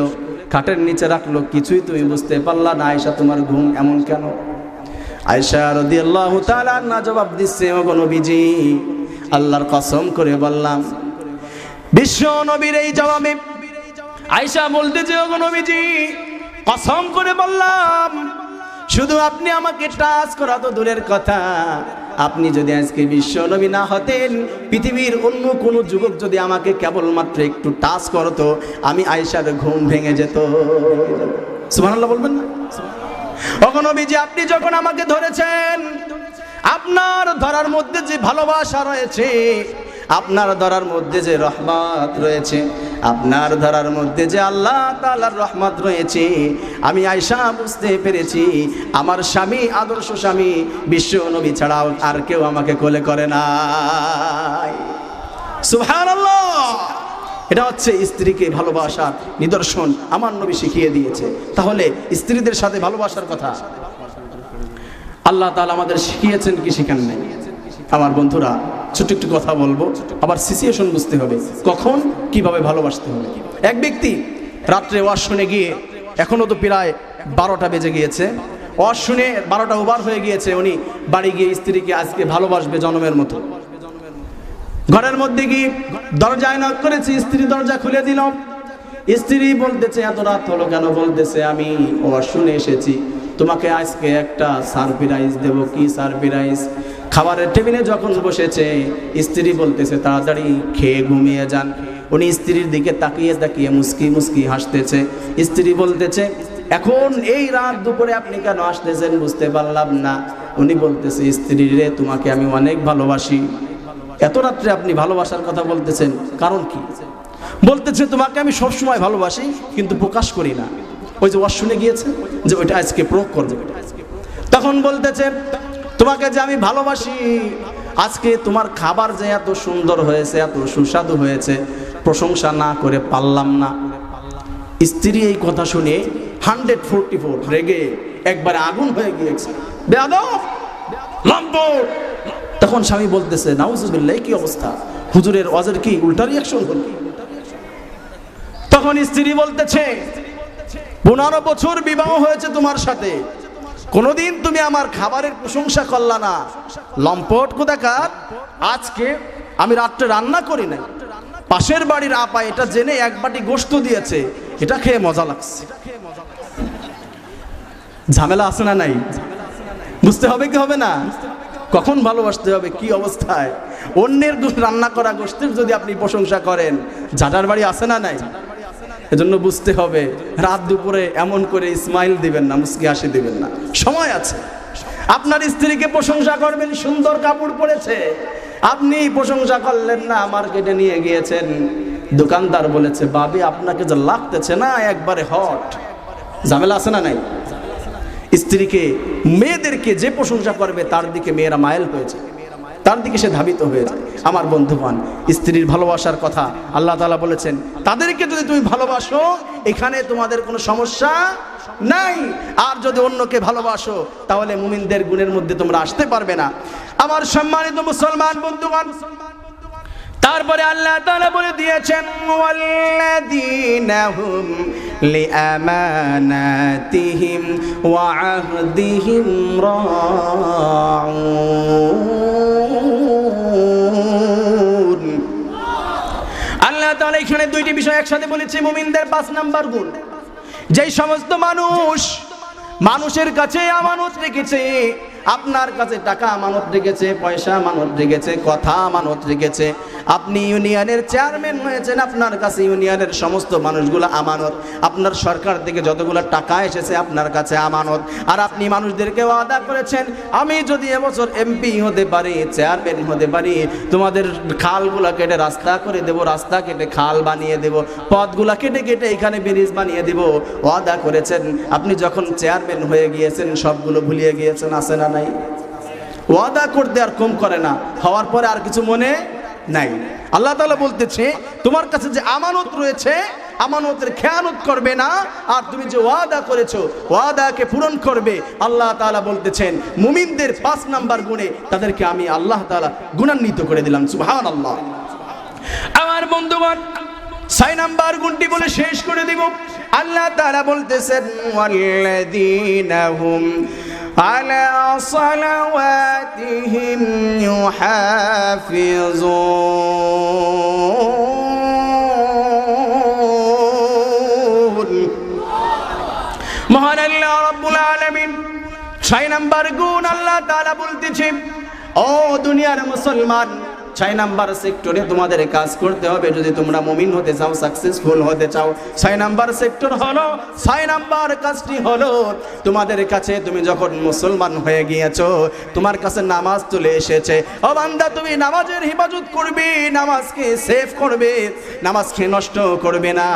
S1: খাটের নিচে রাখলো, কিছুই তুমি বুঝতে পারলা না। আয়েশা তোমার ঘুম এমন কেন? আয়েশা রাদিয়াল্লাহু তাআলা আনহা জবাব দিচ্ছে, ওগো নবীজি, আল্লাহর কসম করে বললাম। বিশ্ব নবীর এই জবাবে আয়েশা বলতেছে, ওগো নবীজি, কসম করে বললাম শুধু আপনি আমাকে টাচ করা তো দূরের কথা, আপনি যদি আজকে বিশ্ব নবী না হতেন, পৃথিবীর অন্য কোনো যুবক যদি আমাকে কেবলমাত্র একটু টাচ করতো, আমি আয়েশার ঘুম ভেঙে যেত। সুবহানাল্লাহ বলবেন না? ওগো নবীজি, আপনি যখন আমাকে ধরেছেন, আপনার ধরার মধ্যে যে ভালোবাসা রয়েছে, আপনার ধরার মধ্যে যে রহমত রয়েছে, আপনার ধরার মধ্যে যে আল্লাহ তাআলার রহমত রয়েছে, আমি আয়েশা বুঝতে পেরেছি আমার স্বামী, আদর্শ স্বামী বিশ্ব নবী ছাড়াও আর কেউ আমাকে কোলে করে নাই। সুবহানাল্লাহ। এটা হচ্ছে স্ত্রীকে ভালোবাসার নিদর্শন, আমার নবী শিখিয়ে দিয়েছে। তাহলে স্ত্রীদের সাথে ভালোবাসার কথা আল্লাহ তাআলা আমাদের শিখিয়েছেন কি শিখান নাই? আমার বন্ধুরা, ছোট্ট একটু কথা বলবো, আবার সিচুয়েশন বুঝতে হবে, কখন কিভাবে ভালোবাসতে হবে। এক ব্যক্তি রাত্রে ওয়াজ শুনে গিয়ে, এখনো তো প্রায় 12টা বেজে গিয়েছে, ওয়াজ শুনে 12টা ওভার হয়ে গিয়েছে, উনি বাড়ি গিয়ে স্ত্রীকে আজকে ভালোবাসবে জনমের মতো। ঘরের মধ্যে গিয়ে দরজায় নক করেছে, স্ত্রী দরজা খুলে দিল। স্ত্রী বলতেছে, এত রাত হলো কেন? বলতেছে, আমি ওয়াজ শুনে এসেছি, তোমাকে আজকে একটা সারপ্রাইজ দেব। কি সারপ্রাইজ? খাবারের টেবিলে যখন বসেছে, স্ত্রী বলতেছে, তাড়াতাড়ি খেয়ে ঘুমিয়ে যান। উনি স্ত্রীর দিকে তাকিয়ে তাকিয়ে মুস্কি মুস্কি হাসতেছে। স্ত্রী বলতেছে, এখন এই রাত দুপুরে আপনি কেন আসতেছেন বুঝতে পারলাম না। উনি বলতেছে, স্ত্রী রে, তোমাকে আমি অনেক ভালোবাসি। এত রাত্রে আপনি ভালোবাসার কথা বলতেছেন, কারণ কি? বলতেছে, তোমাকে আমি সবসময় ভালোবাসি, কিন্তু প্রকাশ করি না। ওই যে ওয়াজ শুনে গিয়েছে, যে ওইটা আজকে প্রয়োগ করবে। তখন বলতেছে, তোমাকে যে আমি ভালোবাসি, আজকে তোমার খাবার যে এত সুন্দর হয়েছে, এত সুস্বাদু হয়েছে, প্রশংসা না করে পারলাম না। স্ত্রী এই কথা শুনে 144 রেগে একবারে আগুন হয়ে গিয়েছে, বেয়াদব, লম্পট। তখন স্বামী বলতেছে, নাউজুবিল্লাহ, কি অবস্থা, হুজুরের ওয়াজের কি উল্টা রিয়াকশন হল? তখন স্ত্রী বলতেছে, 15 বছর বিবাহ হয়েছে তোমার সাথে, কোনোদিন তুমি আমার খাবারের প্রশংসা করলা না। লম্পট কোথাকার, আজকে আমি রাত্রে রান্না করি নাই, পাশের বাড়ির আপা এটা জেনে এক বাটি গোশত দিয়েছে, এটা খেয়ে মজা লাগছে। ঝামেলা আছে না নাই? বুঝতে হবে কি হবে না? কখন ভালোবাসতে হবে, কি অবস্থায়? অন্যের রান্না করা গোশতের যদি আপনি প্রশংসা করেন, ঝাঁটার বাড়ি আছে না নাই? এজন্য বুঝতে হবে, রাত দুপুরে এমন করে স্মাইল দিবেন না, মুস্কি হাসি দিবেন না, সময় আছে। আপনার স্ত্রীকে প্রশংসা করবেন, সুন্দর কাপড় পরেছে, আপনি প্রশংসা করলেন না, মার্কেটে নিয়ে গিয়েছেন, দোকানদার বলেছে, ভাবি আপনাকে যা লাগতেছে না, একবারে হট। ঝামেলা আছে না নাই? স্ত্রীকে, মেয়েদেরকে যে প্রশংসা করবে তার দিকে মেয়েরা মাইল হয়েছে, তার দিকে সে ধাবিত হয়ে যায়। আমার বন্ধুগণ, স্ত্রীর ভালোবাসার কথা আল্লাহ তাআলা বলেছেন, তাদেরকে যদি তুমি ভালোবাসো, এখানে তোমাদের কোনো সমস্যা নাই। আর যদি অন্যকে ভালোবাসো, তাহলে মুমিনদের গুণের মধ্যে তোমরা আসতে পারবে না। আমার সম্মানিত মুসলমান বন্ধুগণ, তারপরে আল্লাহ তাআলা বলে দিয়েছেন, ওয়াল্লাযীনা হুম লিআমানাতিহিম ওয়া আহদিহিম রাউন। আল্লাহ তাআলা এখানে দুইটি বিষয় একসাথে বলেছে, মুমিনদের 5 নাম্বার গুণ। যেই সমস্ত মানুষের কাছে আমানত রেখেছে, আপনার কাছে টাকা আমানত রেখেছে, পয়সা আমানত রেখেছে, কথা আমানত রেখেছে। আপনি ইউনিয়নের চেয়ারম্যান হয়েছেন, আপনার কাছে ইউনিয়নের সমস্ত মানুষগুলো আমানত। আপনার সরকার থেকে যতগুলো টাকা এসেছে আপনার কাছে আমানত। আর আপনি মানুষদেরকে ওয়াদা করেছেন, আমি যদি এবছর এমপি হতে পারি, চেয়ারম্যান হতে পারি, তোমাদের খালগুলা কেটে রাস্তা করে দেব, রাস্তা কেটে খাল বানিয়ে দেব, পথগুলা কেটে কেটে এখানে ব্রিজ বানিয়ে দেব। ওয়াদা করেছেন। আপনি যখন চেয়ারম্যান হয়ে গিয়েছেন, সবগুলো ভুলিয়ে গিয়েছেন, আছে না নাই? ওয়াদা করতে আর কম করে না, হওয়ার পরে আর কিছু মনে নাই। আল্লাহ তাআলা বলতেছে, তোমার কাছে যে আমানত রয়েছে, আমানতের খেয়ানত করবে না, আর তুমি যে ওয়াদা করেছো, ওয়াদাকে পূরণ করবে। আল্লাহ তাআলা বলতেছেন, মুমিনদের 5 নাম্বার গুণে তাদেরকে আমি আল্লাহ তাআলা গুণান্বিত করে দিলাম। সুবহানাল্লাহ। আমার বন্ধুগণ, 6 নাম্বার গুণটি বলে শেষ করে দিব। আল্লাহ তাআলা বলতেছেন, ওয়াল্লাযীনা হুম আলা সালাওয়াতিহিম ইউহাফিজুন। মহান আল্লাহ রাব্বুল আলামিন ছয় নাম্বার গুণ আল্লাহ তাআলা বলতেছে, ও দুনিয়ার মুসলমান, 6 নাম্বার সেক্টরে তোমাদের কাজ করতে হবে যদি তোমরা মুমিন হতে চাও, সাকসেসফুল হতে চাও। 6 নাম্বার সেক্টর হলো, 6 নাম্বার কাজটি হলো, তোমাদের কাছে তুমি যখন মুসলমান হয়ে গিয়েছো, তোমার কাছে নামাজ চলে এসেছে, ও বান্দা তুমি নামাজের হিফাজত করবে, নামাজকে সেভ করবে, নামাজকে নষ্ট করবে না।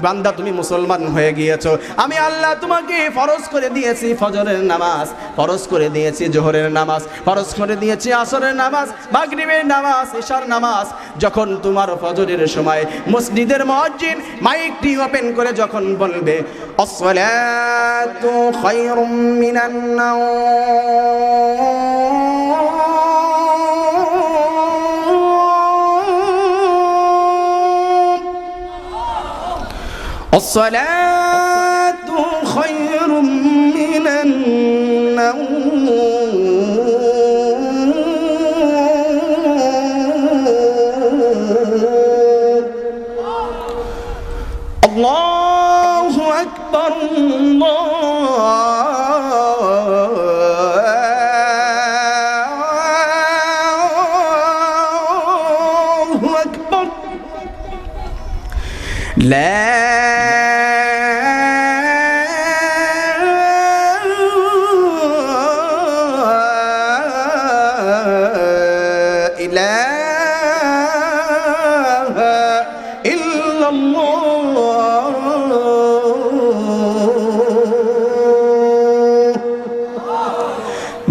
S1: বান্দা তুমি মুসলমান হয়ে গিয়েছো, আমি আল্লাহ তোমাকে ফরজ করে দিয়েছি ফজরের নামাজ, ফরজ করে দিয়েছি জোহরের নামাজ, ফরজ করে দিয়েছি আসরের নামাজ, মাগরিবের নামাজ, ইশার নামাজ। যখন তোমার ফজরের সময় মসজিদের মুয়াজ্জিন মাইকটি ওপেন করে যখন বলবে আসসালাতু খায়রুম মিনান নাওম, আসসালাতু খায়রুম মিনান নাওম, আল্লাহু আকবার, আল্লাহু আকবার, লা ইলাহা ইল্লাল্লাহ।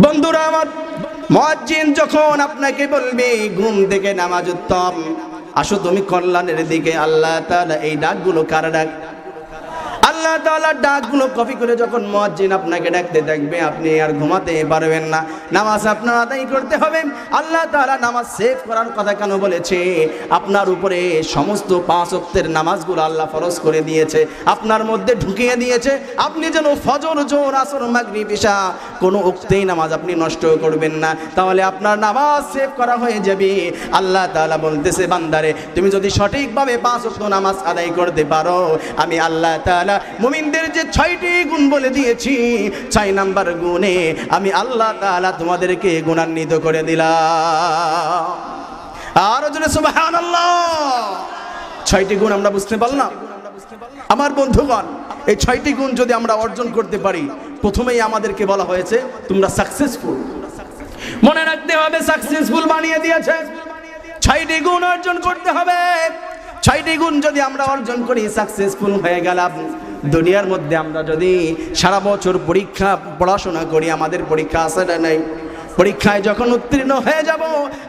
S1: বন্ধুরা আমার, মুয়াজ্জিন যখন আপনাকে বলবে ঘুম থেকে নামাজ উত্তম, আসো তুমি কল্যাণের দিকে, আল্লাহ তাআলা এই ডাকগুলো কার ডাক? আল্লাহ তাআলার ডাকগুলো কপি করে যখন মুয়াজ্জিন আপনাকে ডাকতে থাকবে, আপনি আর ঘুমাতে পারবেন না, নামাজ আপনার আদায় করতে হবে। আল্লাহ তাআলা নামাজ সেভ করার কথা কেন বলেছে? আপনার উপরে সমস্ত 5 ওয়াক্তের নামাজগুলো আল্লাহ ফরজ করে দিয়েছে, আপনার মধ্যে ঢুকিয়ে দিয়েছে। আপনি যেন ফজর, জোহর, আসর, মাগরিব, ইশা কোনো ওক্তেই নামাজ আপনি নষ্ট করবেন না, তাহলে আপনার নামাজ সেভ করা হয়ে যাবে। আল্লাহ তাআলা বলতেছে, বান্দারে তুমি যদি সঠিকভাবে 5 ওয়াক্ত নামাজ আদায় করতে পারো, আমি আল্লাহ তাআলা মুমিনদের যে 6টি গুণ বলে দিয়েছি, 6 নাম্বার গুণে আমি আল্লাহ তাআলা তোমাদেরকে গুণান্বিত করে দিলাম। আর জোরে সুবহানাল্লাহ। 6টি গুণ আমরা বুঝতে পারলাম। আমার বন্ধুগণ, এই 6টি গুণ যদি আমরা অর্জন করতে পারি, প্রথমেই আমাদেরকে বলা হয়েছে তোমরা সাকসেসফুল। মনে রাখতে হবে, সাকসেসফুল বানিয়ে দিয়েছে। 6টি গুণ অর্জন করতে হবে। 6টি গুণ যদি আমরা অর্জন করি, সাকসেসফুল হয়ে গেলাম। দুনিয়ার মধ্যে আমরা যদি সারা বছর পড়াশোনা করি, আমাদের পরীক্ষা আছে না নাই? পরীক্ষায় যখন উত্তীর্ণ হয়ে যাব,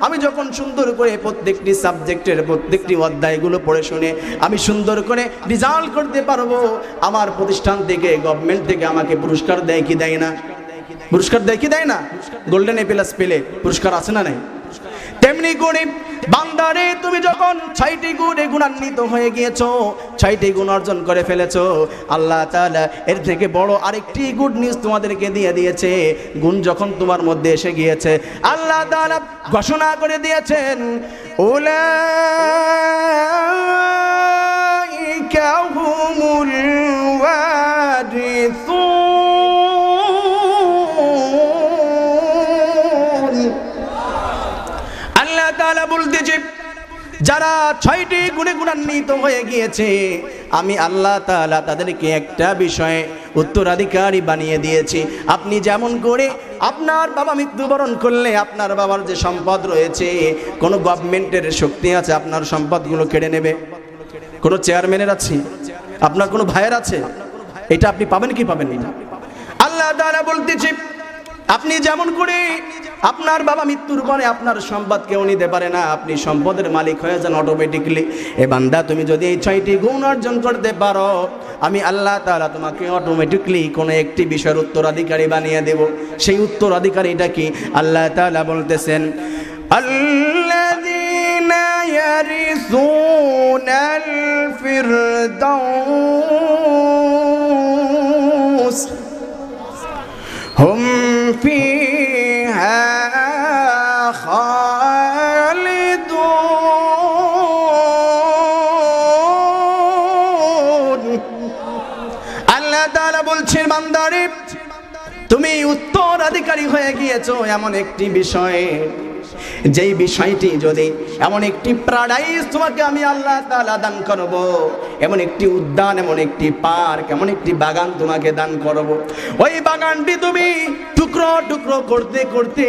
S1: আমি যখন সুন্দর করে প্রত্যেকটি সাবজেক্টের প্রত্যেকটি অধ্যায়গুলো পড়ে শুনে আমি সুন্দর করে রেজাল্ট করতে পারবো, আমার প্রতিষ্ঠান থেকে, গভর্নমেন্ট থেকে আমাকে পুরস্কার দেয় কি দেয় না? পুরস্কার দেয় কি দেয় না? গোল্ডেন এ প্লাস পেলে পুরস্কার আছে না নাই? তেমনি গরিব বান্দারে, তুমি যখন 6টি গুণে গুণান্বিত হয়ে গিয়েছো, 6টি গুণ অর্জন করে ফেলেছো, আল্লাহ তাআলা এর থেকে বড় আরেকটি গুড নিউজ তোমাদেরকে দিয়ে দিয়েছে। গুণ যখন তোমার মধ্যে এসে গিয়েছে, আল্লাহ তাআলা ঘোষণা করে দিয়েছেন, উলাইকা হুমুল ওয়ারিসুন। আল্লাহ তাআলা বলতেছে, যারা 6টি গুণে গুণান্বিত হয়ে গিয়েছে, আমি আল্লাহ তাআলা তাদেরকে একটা বিষয়ে উত্তরাধিকারী বানিয়ে দিয়েছি। আপনি যেমন করে আপনার বাবা মৃত্যুবরণ করলে আপনার বাবার যে সম্পদ রয়েছে, কোনো গভর্নমেন্টের শক্তি আছে আপনার সম্পদগুলো কেড়ে নেবে? কোনো চেয়ারম্যানের আছে? আপনার কোনো ভাইয়ের আছে? এটা আপনি পাবেন কি পাবেন না? আল্লাহ তাআলা বলতেছে, আপনি যেমন করে আপনার বাবা মৃত্যুর পরে আপনার সম্পদ কেউ নিতে পারে না, আপনি সম্পদের মালিক হয়ে যান অটোমেটিকলি। এ বান্দা, তুমি যদি এই 6টি গুণ অর্জন করতে পারো, আমি আল্লাহ তাআলা তোমাকে অটোমেটিকলি কোনো একটি বিষয়ের উত্তরাধিকারী বানিয়ে দেব। সেই উত্তরাধিকারীটা কি? আল্লাহ তাআলা বলতেছেন, আল্লাযীনা ইয়ারিসুনাল ফিরদাউস হুম ফিহা খালিদুন। আল্লাহ তাআলা বলছেন, বান্দারে তুমি উত্তরাধিকারী হয়ে গিয়েছো এমন একটি বিষয়ে, যেই বিষয়টি যদি এমন একটি প্যারাডাইস তোমাকে আমি আল্লাহ তাআলা দান করব, এমন একটি উদ্যান, এমন একটি পার্ক, এমন একটি বাগান তোমাকে দান করব, ওই বাগানটি তুমি টুকরো টুকরো করতে করতে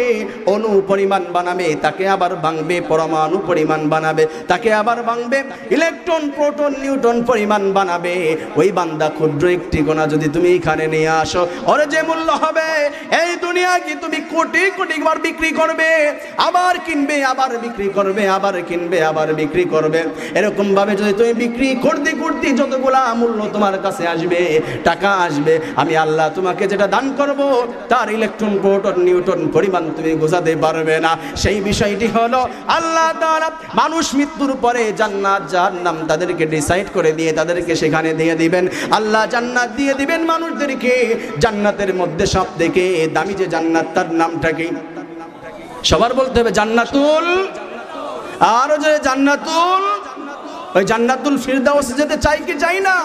S1: অণু পরিমাণ বানাবে, তাকে আবার ভাঙবে পরমাণু পরিমাণ বানাবে, তাকে আবার ভাঙবে ইলেকট্রন প্রোটন নিউটন পরিমাণ বানাবে। ওই বান্দা ক্ষুদ্র একটি কণা যদি তুমি এখানে নিয়ে আসো, ওর যে মূল্য হবে এই দুনিয়া কি তুমি কোটি কোটি বার বিক্রি করবে, আবার কিনবে, আবার বিক্রি করবে, আবার কিনবে, আবার বিক্রি করবে। এরকম ভাবে যদি তুমি বিক্রি করতে করতে যতগুলা মূল্য তোমার কাছে আসবে, টাকা আসবে, আমি আল্লাহ তোমাকে যেটা দান করব তার ইলেকট্রন প্রোটন নিউটন পরিমাণ তুমি বোঝাতে পারবে না। সেই বিষয়টি হলো আল্লাহ তাআলা মানুষ মৃত্যুর পরে জান্নাত জাহান্নাম তাদেরকে ডিসাইড করে দিয়ে তাদেরকে সেখানে দিয়ে দিবেন। আল্লাহ জান্নাত দিয়ে দিবেন মানুষদেরকে। জান্নাতের মধ্যে সবথেকে দামি যে জান্নাত, তার নামটা কি? সবার বলতে হবে জান্নাতুল, আরো যে জান্নাতুল, ওই জান্নাতুল ফিরদাউস যেতে চাই কি চাই না?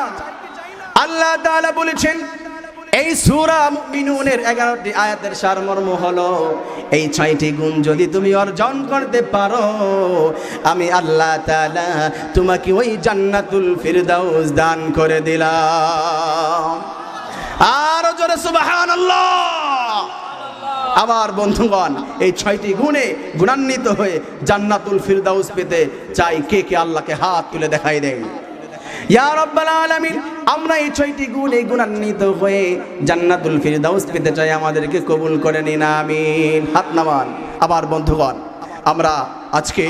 S1: আল্লাহ তাআলা বলেছেন এই সূরা মুমিনুনের 11টি আয়াতের সারমর্ম হলো এই 6টি গুণ যদি তুমি অর্জন করতে পারো, আমি আল্লাহ তাআলা তোমাকে ওই জান্নাতুল ফিরদাউস দান করে দিলাম। আরো জোরে সুবহানাল্লাহ। আবার বন্ধুগণ, এই 6টি গুণে গুণান্বিত হয়ে জান্নাতুল ফিরদাউস পেতে চাই কে কে আল্লাহকে হাত তুলে দেখাই দেয়। ইয়া রাব্বাল আলামিন, আমরা এই 6টি গুণে গুণান্বিত হয়ে জান্নাতুল ফিরদাউস পেতে চাই, আমাদেরকে কবুল করে নিন, আমিন। হাত নামান। আবার বন্ধুগণ, আমরা আজকে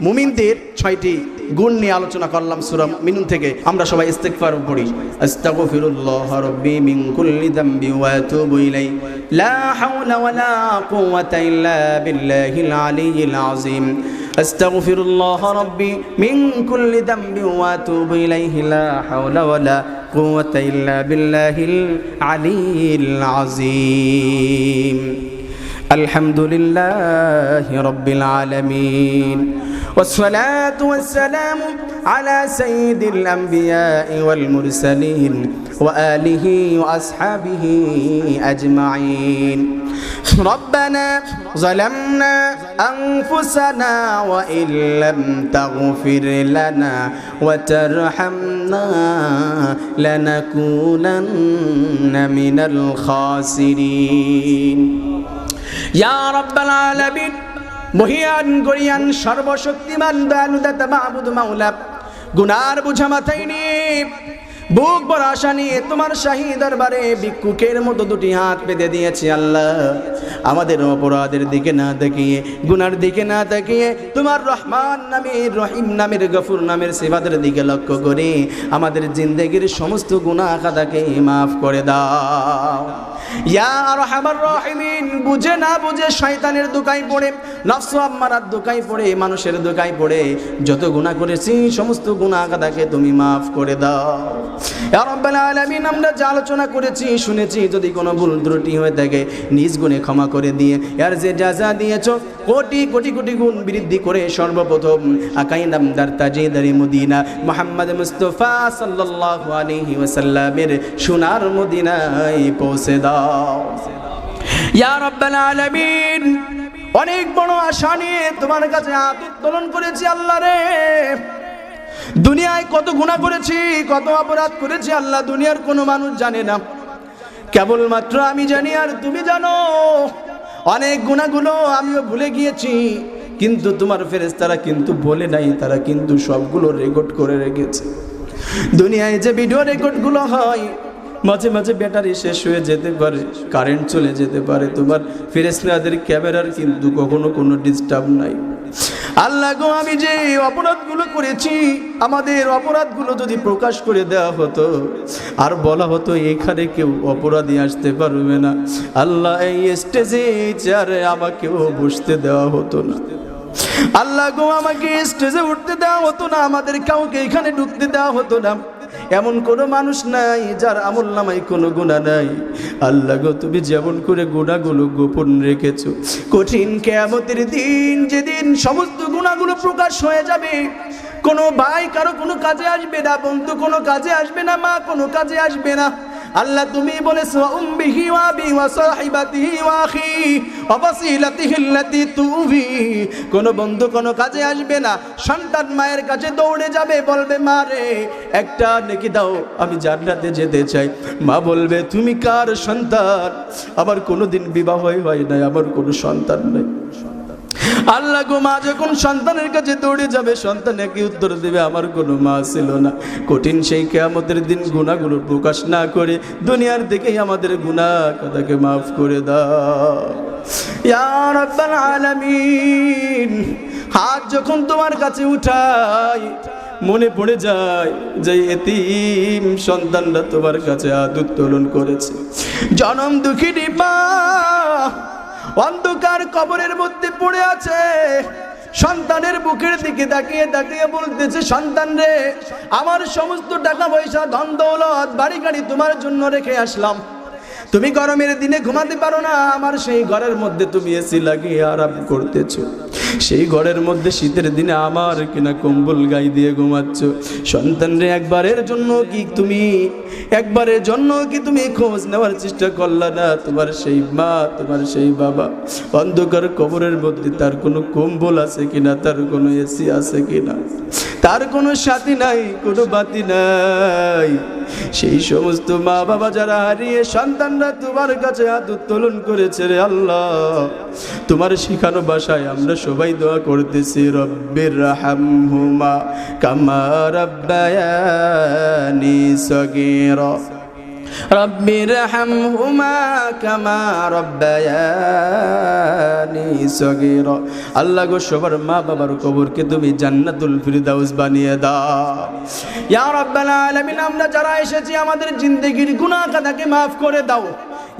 S1: মুমিনদের 6টি গুণ নিয়ে আলোচনা করলাম সূরা মুমিনুন থেকে। আমরা সবাই ইস্তিগফার পড়ি। আস্তাগফিরুল্লাহ রাব্বি মিন কুল্লি যামবি ওয়া আতুবু ইলাইহি লা হাওলা ওয়ালা কুওয়াতা ইল্লা বিল্লাহিল আলিয়্যিল আযীম। আস্তাগফিরুল্লাহ রাব্বি মিন কুল্লি যামবি ওয়া আতুবু ইলাইহি লা হাওলা ওয়ালা কুওয়াতা ইল্লা বিল্লাহিল আলিয়্যিল আযীম। আলহামদুলিল্লাহি রাব্বিল আলামিন والصلاة والسلام على سيد الأنبياء والمرسلين وآله وأصحابه أجمعين. ربنا ظلمنا أنفسنا وإن لم تغفر لنا وترحمنا لنكونن من الخاسرين. يا رب العالمين, মহিয়ান গরিয়ান সর্বশক্তিমান দয়ালু দাতা মাবুদ মাওলা, গুনার বোঝা মাথায় নিয়ে বুক বড় আশা নিয়ে তোমার শাহী দরবারে ভিক্ষুকের মতো দুটি হাত পেতে দিয়েছি আল্লাহ। আমাদের অপরাধের দিকে না তাকিয়ে, গুনার দিকে না তাকিয়ে, তোমার রহমান নামের, রহিম নামের, গফুর নামের সিফাতের দিকে লক্ষ্য করে আমাদের জিন্দেগির সমস্ত গুনাহ খাতাকে মাফ করে দাও। ইয়া আরহামার রাহিমিন, বুঝে না বুঝে শয়তানের দোকায় পড়ে, নফস আম্মারার দোকায় পড়ে, মানুষের দোকায় পড়ে যত গুনাহ করেছি সমস্ত গুনাহ খাতাকে তুমি মাফ করে দাও। ইয়া রাব্বাল আলামিন, আমরা যা আলোচনা করেছি শুনেছি যদি কোনো ভুল ত্রুটি হয়ে থাকে নিজ গুণে ক্ষমা করে দিয়ে এর যে জাযা দিয়েছো কোটি কোটি কোটি গুণ বৃদ্ধি করে সর্বপ্রথম আকাই নামদার তাজীদারি মদিনা মুহাম্মদ মুস্তাফা সাল্লাল্লাহু আলাইহি ওয়াসাল্লামের সোনার মদিনায় পৌঁছে দাও। ইয়া রাব্বাল আলামিন, অনেক বড় আশা নিয়ে তোমার কাছে হাত উত্তোলন করেছি আল্লাহ রে। দুনিয়ায় কত গুনাহ করেছি, কত অপরাধ করেছি আল্লাহ, দুনিয়ার কোনো মানুষ জানে না, কেবলমাত্র আমি জানি আর তুমি জানো। অনেক গুনাহগুলো আমিও ভুলে গিয়েছি, কিন্তু তোমার ফেরেশতারা কিন্তু বলে নাই, তারা কিন্তু সবগুলো রেকর্ড করে রেখেছে। দুনিয়ায় যে ভিডিও রেকর্ডগুলো হয় মাঝে মাঝে ব্যাটারি শেষ হয়ে যেতে পারে, কারেন্ট চলে যেতে পারে, তোমার ফেরেশতাদের ক্যামেরার কিন্তু কখনো কোনো ডিস্টার্ব নাই। আল্লাহ গো, আমি যে অপরাধগুলো করেছি, আমাদের অপরাধগুলো যদি প্রকাশ করে দেওয়া হতো আর বলা হতো এখানে কেউ অপরাধী আসতে পারবে না, আল্লাহ এই স্টেজে চেয়ারে আমাকেও বসতে দেওয়া হতো না। আল্লাহ গো, আমাকে স্টেজে উঠতে দেওয়া হতো না, আমাদের কাউকে এখানে ঢুকতে দেওয়া হতো না। এমন কোনো মানুষ নাই যার আমল নামায় কোনো গুনাহ নাই। আল্লাহ গো, তুমি যেমন করে গুনাহগুলো গোপন রেখেছো, কঠিন কিয়ামতের দিন যেদিন সমস্ত গুনাহগুলো প্রকাশ হয়ে যাবে, কোনো ভাই কারো কোনো কাজে আসবে না, বন্ধু কোনো কাজে আসবে না, মা কোনো কাজে আসবে না, আল্লাহ তুমি বলেছো উম্মিহি ওয়া আবি ওয়া সাহিবাতিহি ওয়া আখি ওয়া ফাসিলাতিহি আল্লাতী তুবি। কোন বন্ধু কোন কাজে আসবে না, সন্তান মায়ের কাছে দৌড়ে যাবে, বলবে মা রে একটা নেকি দাও, আমি জান্নাতে যেতে চাই। মা বলবে তুমি কার সন্তান? আমার কোনোদিন বিবাহ হয় নাই, আমার কোনো সন্তান নাই। আল্লাহ গো, মা যখন সন্তানের কাছে দৌড়ে যাবে, সন্তান একই উত্তর দেবে আমার কোনো মা ছিল না। কঠিন সেই কিয়ামতের দিন গুনাহগুলো প্রকাশ না করে দুনিয়ার দিকেই আমাদের গুনাহ কথাকে মাফ করে দাও ইয়া রাব্বাল আলামিন। হাত যখন তোমার কাছে উঠাই মনে পড়ে যায় যে এতিম সন্তানরা তোমার কাছে হাত উত্তোলন করেছে। জনম দুঃখিনী মা অন্ধকার কবরের মধ্যে পড়ে আছে, সন্তানের বুকের দিকে তাকিয়ে তাকিয়ে বলতেছে সন্তান রে আমার সমস্ত টাকা পয়সা ধন দৌলত বাড়ি গাড়ি তোমার জন্য রেখে আসলাম, তুমি গরমের দিনে ঘুমাতে পারো না, আমার সেই ঘরের মধ্যে তুমি এসি লাগিয়ে আরাম করতেছো, সেই ঘরের মধ্যে শীতের দিনে আমার কিনা কম্বল গায়ে দিয়ে ঘুমাচ্ছ। সন্তান রে একবারের জন্য কি তুমি খোঁজ নেওয়ার চেষ্টা করলা না? তোমার সেই মা তোমার সেই বাবা অন্ধকার কবরের মধ্যে তার কোনো কম্বল আছে কিনা, তার কোনো এসি আছে কিনা, তার কোনো সাথী নাই, কোনো বাতি নাই। সেই সমস্ত মা বাবা যারা হারিয়ে সন্তানরা তোমার কাছে হাত উত্তোলন করেছে রে আল্লাহ, তোমার শিখানো ভাষায় আমরা সবাই দোয়া করতেছি রব্বির রাহমহুমা কামা রাব্বায়ানি সগীরা, রব্বির রাহমহুমা কামা রাব্বায়ানি সগীরা। আল্লাহ গো, সবার মা বাবার কবরকে তুমি জান্নাতুল ফিরদাউস বানিয়ে দাও ইয়া রাব্বাল আলামিন। আমরা যারা এসেছি আমাদের জিন্দেগির গুনাহ খাতাকে মাফ করে দাও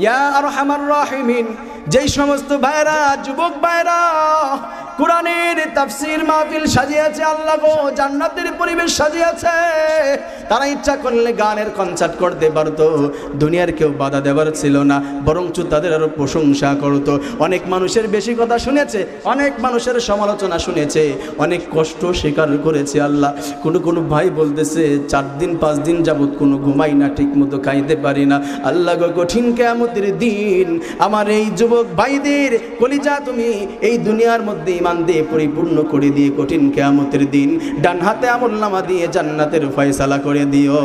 S1: ইয়া আরহামার রাহিমিন। যেই সমস্ত ভাইরা যুবক ভাইরা কোরআনের তাফসীর মাহফিল সাজিয়েছে আল্লাহ গো, জান্নাতের পরিবেশ সাজিয়েছে, তারা ইচ্ছা করলে গানের কনসার্ট করতে পারতো, দুনিয়ার কেউ বাধা দেবার ছিল না, বরঞ্চ তাদের আরো প্রশংসা করতো। অনেক মানুষের বেশি কথা শুনেছে, অনেক মানুষের সমালোচনা শুনেছে, অনেক কষ্ট স্বীকার করেছে আল্লাহ। কোনো ভাই বলতেছে 4 দিন 5 দিন যাবত কোনো ঘুমাই না, ঠিক মতো খাইতে পারি না। আল্লাহ গো, কঠিন কিয়ামতের দিন আমার এই যুবক ভাইদের কলিজা তুমি এই দুনিয়ার মধ্যে ঈমান দিয়ে পরিপূর্ণ করে দিয়ে কঠিন কিয়ামতের দিন ডান হাতে আমলনামা দিয়ে জান্নাতের ফয়সালা করে দিও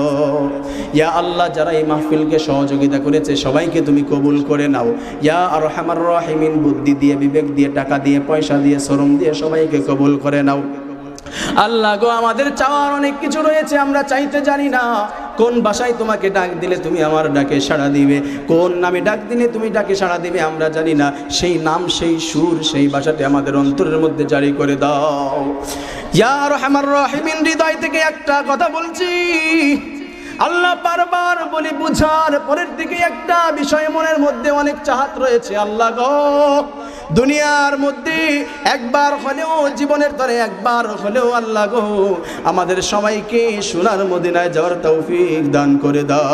S1: ইয়া আল্লাহ। যারা এই মাহফিলকে সহযোগিতা করেছে সবাইকে তুমি কবুল করে নাও ইয়া আরহামার রাহিমিন। বুদ্ধি দিয়ে, বিবেক দিয়ে, টাকা দিয়ে, পয়সা দিয়ে, শ্রম দিয়ে সবাইকে কবুল করে নাও আল্লাহ গো। আমাদের চাওয়ার অনেক কিছু রয়েছে, আমরা চাইতে জানি না। কোন ভাষায় তোমাকে ডাক দিলে তুমি আমার ডাকে সাড়া দিবে, কোন নামে ডাক দিলে তুমি ডাকে সাড়া দিবে আমরা জানি না। সেই নাম, সেই সুর, সেই ভাষাটি আমাদের অন্তরের মধ্যে জারি করে দাও ইয়া আরহামার রাহিমিন। হৃদয় থেকে একটা কথা বলছি আল্লাহ, বারবার বলি বুঝার পরের দিকে একটা বিষয় মনের মধ্যে অনেক চাহাত রয়েছে আল্লাহ গো। দুনিয়ার মধ্যে একবার হলেও, জীবনের তরে একবার হলেও আল্লাহ গো আমাদের সবাইকে সোনার মদিনায় যাওয়ার তৌফিক দান করে দাও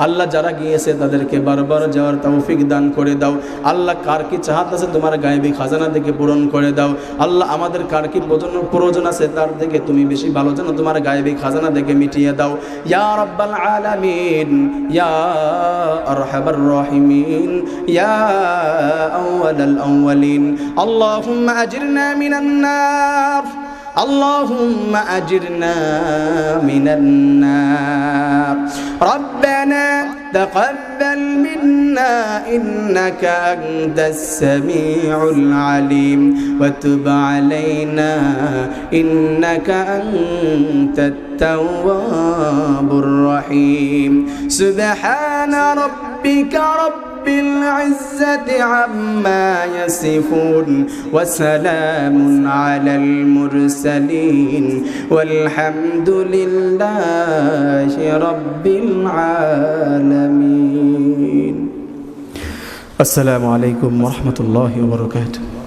S1: আল্লাহ। যারা গিয়েছে তাদেরকে বারবার যাওয়ার তৌফিক দান করে দাও আল্লাহ। কার কি চাহাত আছে তোমার গায়েবী খাজানা থেকে পূরণ করে দাও আল্লাহ। আমাদের কার কি প্রয়োজন আছে তার থেকে তুমি বেশি ভালো জানো, তোমার গায়েবী খাজানা থেকে মিটিয়ে দাও ইয়া রাব্বাল আলামিন ইয়া আরহামার রাহিমিন ইয়া আউয়ালাল আউয়ালিন। আল্লাহুম্মা আজিরনা মিনান নার, আল্লাহুম্মা আজিরনা মিনান নার। রব্বানা তাকাব্বাল মিন্না ইন্নাকা আনতাস সামিউল আলিম ওয়া তুব আলাইনা ইন্নাকা আনতাত তাওয়াবুর রহিম। সুবহানা রাব্বিকা রাব্বিল ইজ্জাতি আম্মা ইয়াসিফুন ওয়া সালামুন আলাল মুরসালিন ওয়ালহামদুলিল্লাহি রাব্বিল আলামিন। আসসালামু আলাইকুম ওয়া রাহমাতুল্লাহি ওয়া বারাকাতুহু।